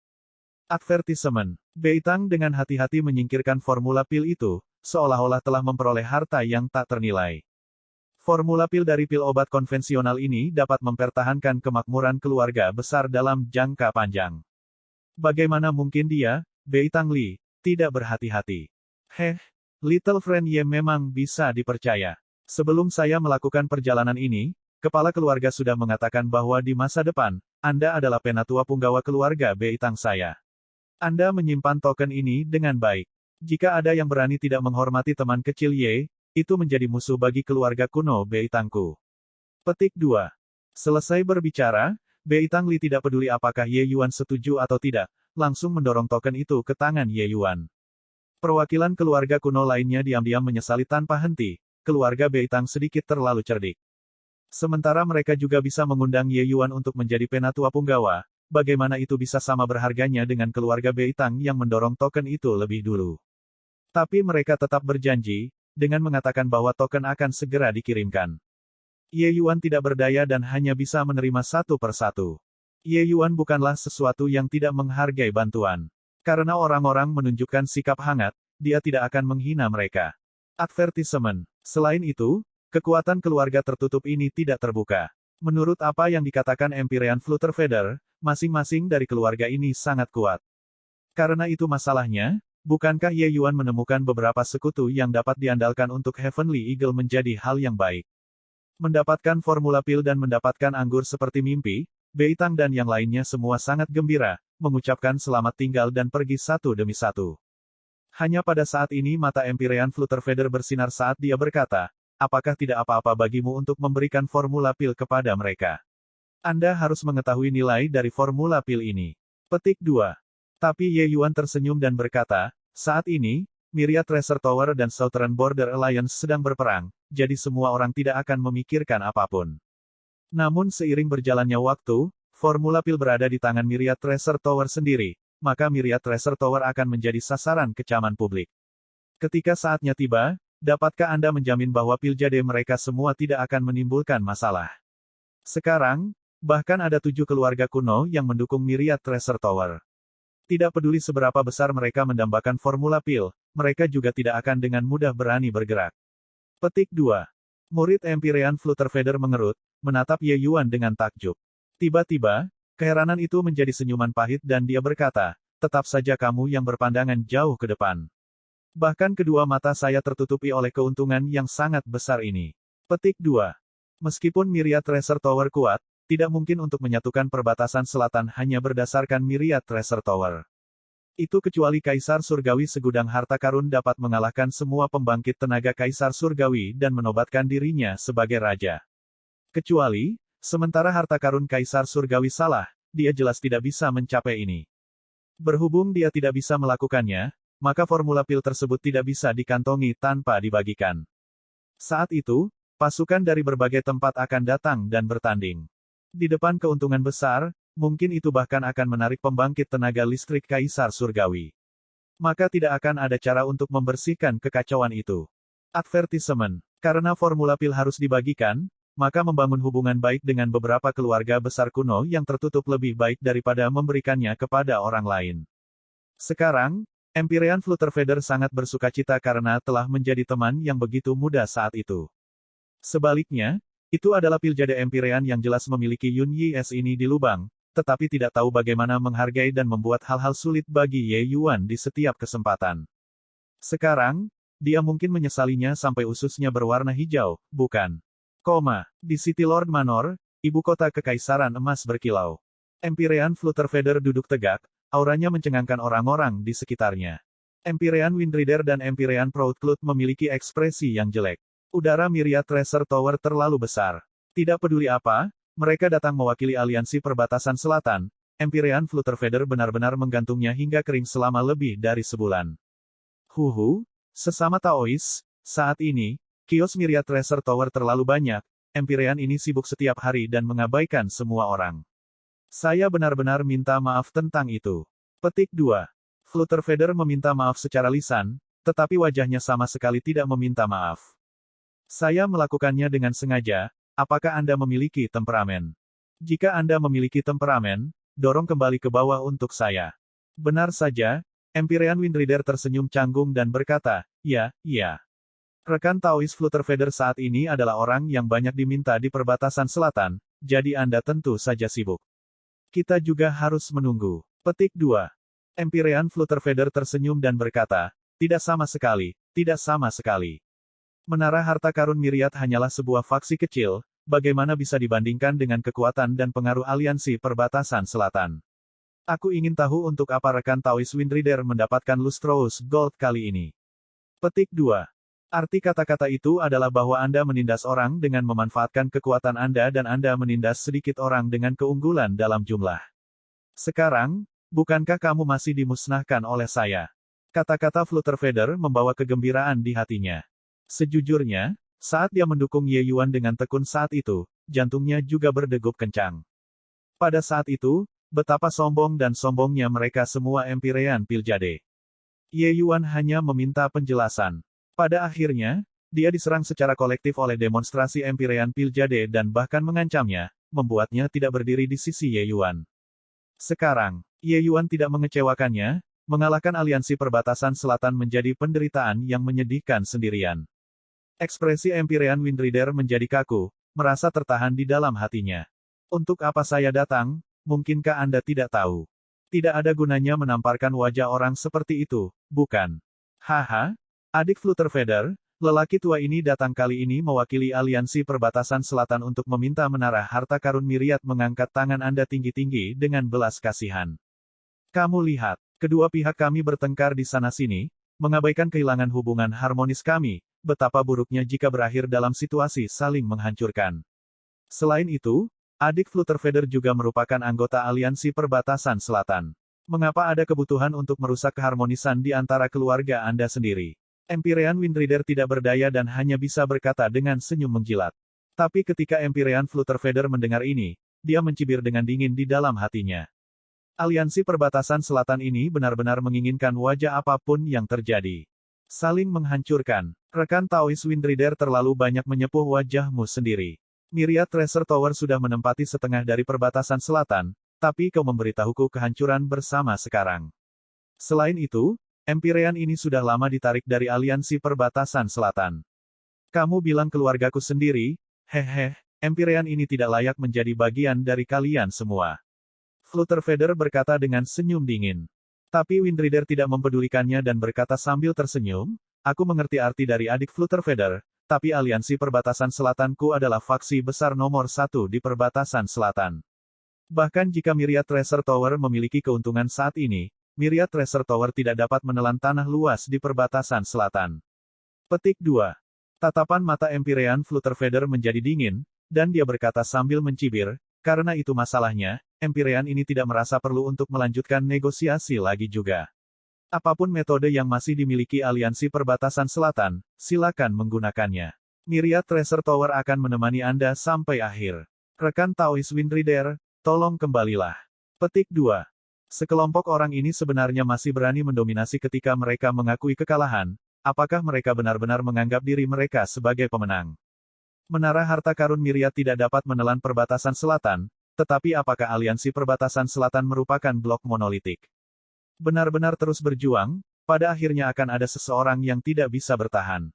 S1: Advertisement. Beitang dengan hati-hati menyingkirkan formula pil itu, seolah-olah telah memperoleh harta yang tak ternilai. Formula pil dari pil obat konvensional ini dapat mempertahankan kemakmuran keluarga besar dalam jangka panjang. Bagaimana mungkin dia, Bei Tangli, tidak berhati-hati? Little friend Ye memang bisa dipercaya. Sebelum saya melakukan perjalanan ini, kepala keluarga sudah mengatakan bahwa di masa depan, Anda adalah penatua punggawa keluarga Bei Tang saya. Anda menyimpan token ini dengan baik. Jika ada yang berani tidak menghormati teman kecil Ye, itu menjadi musuh bagi keluarga kuno Bei Tangku. Petik 2. Selesai berbicara, Bei Tangli tidak peduli apakah Ye Yuan setuju atau tidak, langsung mendorong token itu ke tangan Ye Yuan. Perwakilan keluarga kuno lainnya diam-diam menyesali tanpa henti, keluarga Bei Tang sedikit terlalu cerdik. Sementara mereka juga bisa mengundang Ye Yuan untuk menjadi penatua punggawa, bagaimana itu bisa sama berharganya dengan keluarga Bei Tang yang mendorong token itu lebih dulu. Tapi mereka tetap berjanji, dengan mengatakan bahwa token akan segera dikirimkan. Ye Yuan tidak berdaya dan hanya bisa menerima satu persatu. Ye Yuan bukanlah sesuatu yang tidak menghargai bantuan. Karena orang-orang menunjukkan sikap hangat, dia tidak akan menghina mereka. Advertisement. Selain itu, kekuatan keluarga tertutup ini tidak terbuka. Menurut apa yang dikatakan Empyrean Flutterfeather, masing-masing dari keluarga ini sangat kuat. Karena itu masalahnya, bukankah Ye Yuan menemukan beberapa sekutu yang dapat diandalkan untuk Heavenly Eagle menjadi hal yang baik? Mendapatkan formula pil dan mendapatkan anggur seperti mimpi, Bei Tang dan yang lainnya semua sangat gembira, mengucapkan selamat tinggal dan pergi satu demi satu. Hanya pada saat ini mata Empyrean Flutterfeather bersinar saat dia berkata, apakah tidak apa-apa bagimu untuk memberikan formula pil kepada mereka? Anda harus mengetahui nilai dari formula pil ini. Petik 2. Tapi Ye Yuan tersenyum dan berkata, saat ini, Myriad Treasure Tower dan Southern Border Alliance sedang berperang, jadi semua orang tidak akan memikirkan apapun. Namun seiring berjalannya waktu, formula pil berada di tangan Myriad Treasure Tower sendiri, maka Myriad Treasure Tower akan menjadi sasaran kecaman publik. Ketika saatnya tiba, dapatkah Anda menjamin bahwa pil jade mereka semua tidak akan menimbulkan masalah? Sekarang, bahkan ada 7 keluarga kuno yang mendukung Myriad Treasure Tower. Tidak peduli seberapa besar mereka mendambakan formula pil, mereka juga tidak akan dengan mudah berani bergerak. Petik 2. Murid Empyrean Flutterfeather mengerut, menatap Ye Yuan dengan takjub. Tiba-tiba, keheranan itu menjadi senyuman pahit dan dia berkata, tetap saja kamu yang berpandangan jauh ke depan. Bahkan kedua mata saya tertutupi oleh keuntungan yang sangat besar ini. Petik 2. Meskipun Myriad Treasure Tower kuat, tidak mungkin untuk menyatukan perbatasan selatan hanya berdasarkan Myriad Treasure Tower. Itu kecuali Kaisar Surgawi segudang harta karun dapat mengalahkan semua pembangkit tenaga Kaisar Surgawi dan menobatkan dirinya sebagai raja. Kecuali, sementara harta karun Kaisar Surgawi salah, dia jelas tidak bisa mencapai ini. Berhubung dia tidak bisa melakukannya, maka formula pil tersebut tidak bisa dikantongi tanpa dibagikan. Saat itu, pasukan dari berbagai tempat akan datang dan bertanding. Di depan keuntungan besar, mungkin itu bahkan akan menarik pembangkit tenaga listrik Kaisar Surgawi. Maka tidak akan ada cara untuk membersihkan kekacauan itu. Advertisement. Karena formula pil harus dibagikan, maka membangun hubungan baik dengan beberapa keluarga besar kuno yang tertutup lebih baik daripada memberikannya kepada orang lain. Sekarang, Empyrean Flutterfeather sangat bersukacita karena telah menjadi teman yang begitu muda saat itu. Sebaliknya, itu adalah pil jade Empyrean yang jelas memiliki Yun Yi S ini di lubang, tetapi tidak tahu bagaimana menghargai dan membuat hal-hal sulit bagi Ye Yuan di setiap kesempatan. Sekarang, dia mungkin menyesalinya sampai ususnya berwarna hijau, bukan? Di City Lord Manor, ibu kota kekaisaran emas berkilau. Empyrean Flutterfeather duduk tegak, auranya mencengangkan orang-orang di sekitarnya. Empyrean Windrider dan Empyrean Proudcloud memiliki ekspresi yang jelek. Udara Myriad Treasure Tower terlalu besar. Tidak peduli apa, mereka datang mewakili aliansi perbatasan selatan. Empyrean Flutterfeather benar-benar menggantungnya hingga kering selama lebih dari sebulan. Sesama Taois, saat ini, kios Myriad Treasure Tower terlalu banyak, Empyrean ini sibuk setiap hari dan mengabaikan semua orang. Saya benar-benar minta maaf tentang itu. Petik 2. Flutterfeather meminta maaf secara lisan, tetapi wajahnya sama sekali tidak meminta maaf. Saya melakukannya dengan sengaja, apakah Anda memiliki temperamen? Jika Anda memiliki temperamen, dorong kembali ke bawah untuk saya. Benar saja, Empyrean Windrider tersenyum canggung dan berkata, Ya, iya. Rekan Taois Flutterfeather saat ini adalah orang yang banyak diminta di perbatasan selatan, jadi Anda tentu saja sibuk. Kita juga harus menunggu. Petik 2. Empyrean Flutterfeather tersenyum dan berkata, tidak sama sekali, tidak sama sekali. Menara harta karun Myriad hanyalah sebuah faksi kecil, bagaimana bisa dibandingkan dengan kekuatan dan pengaruh aliansi perbatasan selatan. Aku ingin tahu untuk apa rekan Taois Windrider mendapatkan Lustrous Gold kali ini. Petik 2. Arti kata-kata itu adalah bahwa Anda menindas orang dengan memanfaatkan kekuatan Anda dan Anda menindas sedikit orang dengan keunggulan dalam jumlah. Sekarang, bukankah kamu masih dimusnahkan oleh saya? Kata-kata Flutterfeather membawa kegembiraan di hatinya. Sejujurnya, saat dia mendukung Ye Yuan dengan tekun saat itu, jantungnya juga berdegup kencang. Pada saat itu, betapa sombong dan sombongnya mereka semua Empyrean Piljade. Ye Yuan hanya meminta penjelasan. Pada akhirnya, dia diserang secara kolektif oleh demonstrasi Empyrean Piljade dan bahkan mengancamnya, membuatnya tidak berdiri di sisi Ye Yuan. Sekarang, Ye Yuan tidak mengecewakannya, mengalahkan aliansi perbatasan selatan menjadi penderitaan yang menyedihkan sendirian. Ekspresi Empyrean Windrider menjadi kaku, merasa tertahan di dalam hatinya. Untuk apa saya datang, mungkinkah Anda tidak tahu? Tidak ada gunanya menamparkan wajah orang seperti itu, bukan? Haha. Adik Flutterfeather, lelaki tua ini datang kali ini mewakili aliansi perbatasan selatan untuk meminta menara harta karun Myriad mengangkat tangan Anda tinggi-tinggi dengan belas kasihan. Kamu lihat, kedua pihak kami bertengkar di sana-sini, mengabaikan kehilangan hubungan harmonis kami, betapa buruknya jika berakhir dalam situasi saling menghancurkan. Selain itu, adik Flutterfeather juga merupakan anggota aliansi perbatasan selatan. Mengapa ada kebutuhan untuk merusak keharmonisan di antara keluarga Anda sendiri? Empyrean Windrider tidak berdaya dan hanya bisa berkata dengan senyum menjilat. Tapi ketika Empyrean Flutterfeather mendengar ini, dia mencibir dengan dingin di dalam hatinya. Aliansi perbatasan selatan ini benar-benar menginginkan wajah apapun yang terjadi. Saling menghancurkan. Rekan Taois Windrider terlalu banyak menyepuh wajahmu sendiri. Myriad Treasure Tower sudah menempati setengah dari perbatasan selatan, tapi kau memberitahuku kehancuran bersama sekarang. Selain itu, Empyrean ini sudah lama ditarik dari aliansi perbatasan selatan. Kamu bilang keluargaku sendiri, hehe, Empyrean ini tidak layak menjadi bagian dari kalian semua. Flutterfeather berkata dengan senyum dingin. Tapi Windrider tidak mempedulikannya dan berkata sambil tersenyum, aku mengerti arti dari adik Flutterfeather, tapi aliansi perbatasan selatanku adalah faksi besar nomor 1 di perbatasan selatan. Bahkan jika Myriad Treasure Tower memiliki keuntungan saat ini, Myriad Treasure Tower tidak dapat menelan tanah luas di perbatasan selatan. Petik 2. Tatapan mata Empyrean Flutterfeather menjadi dingin, dan dia berkata sambil mencibir, karena itu masalahnya, Empyrean ini tidak merasa perlu untuk melanjutkan negosiasi lagi juga. Apapun metode yang masih dimiliki aliansi perbatasan selatan, silakan menggunakannya. Myriad Treasure Tower akan menemani Anda sampai akhir. Rekan Taois Windrider, tolong kembalilah. Petik 2. Sekelompok orang ini sebenarnya masih berani mendominasi ketika mereka mengakui kekalahan, apakah mereka benar-benar menganggap diri mereka sebagai pemenang? Menara harta karun Myriad tidak dapat menelan perbatasan selatan, tetapi apakah aliansi perbatasan selatan merupakan blok monolitik? Benar-benar terus berjuang, pada akhirnya akan ada seseorang yang tidak bisa bertahan.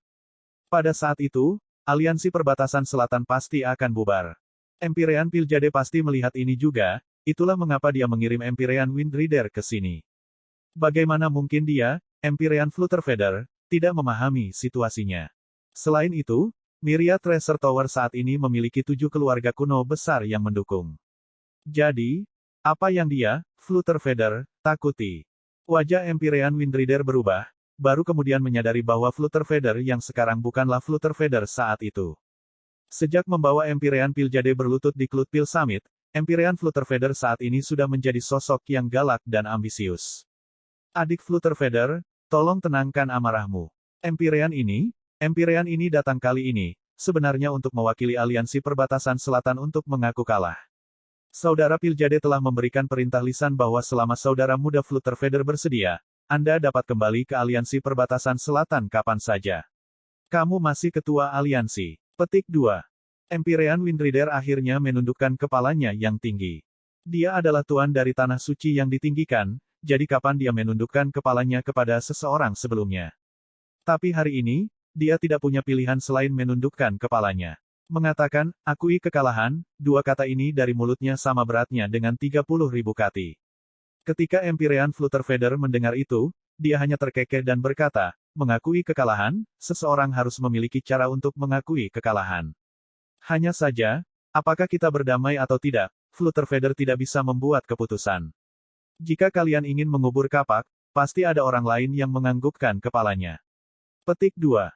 S1: Pada saat itu, aliansi perbatasan selatan pasti akan bubar. Empyrean Piljade pasti melihat ini juga, itulah mengapa dia mengirim Empyrean Windrider ke sini. Bagaimana mungkin dia, Empyrean Flutterfeather, tidak memahami situasinya? Selain itu, Myriad Treasure Tower saat ini memiliki 7 keluarga kuno besar yang mendukung. Jadi, apa yang dia, Flutterfeather, takuti? Wajah Empyrean Windrider berubah, baru kemudian menyadari bahwa Flutterfeather yang sekarang bukanlah Flutterfeather saat itu. Sejak membawa Empyrean Piljade berlutut di Cloudpil Summit, Empyrean Flutterfeather saat ini sudah menjadi sosok yang galak dan ambisius. Adik Flutterfeather, tolong tenangkan amarahmu. Empyrean ini datang kali ini, sebenarnya untuk mewakili aliansi perbatasan selatan untuk mengaku kalah. Saudara Piljade telah memberikan perintah lisan bahwa selama saudara muda Flutterfeather bersedia, Anda dapat kembali ke aliansi perbatasan selatan kapan saja. Kamu masih ketua aliansi. Petik 2. Empyrean Windrider akhirnya menundukkan kepalanya yang tinggi. Dia adalah tuan dari tanah suci yang ditinggikan, jadi kapan dia menundukkan kepalanya kepada seseorang sebelumnya? Tapi hari ini, dia tidak punya pilihan selain menundukkan kepalanya. Mengatakan, akui kekalahan, dua kata ini dari mulutnya sama beratnya dengan 30.000 kati. Ketika Empyrean Flutterfeather mendengar itu, dia hanya terkekeh dan berkata, mengakui kekalahan, seseorang harus memiliki cara untuk mengakui kekalahan. Hanya saja, apakah kita berdamai atau tidak, Flutterfeather tidak bisa membuat keputusan. Jika kalian ingin mengubur kapak, pasti ada orang lain yang menganggukkan kepalanya. Petik 2.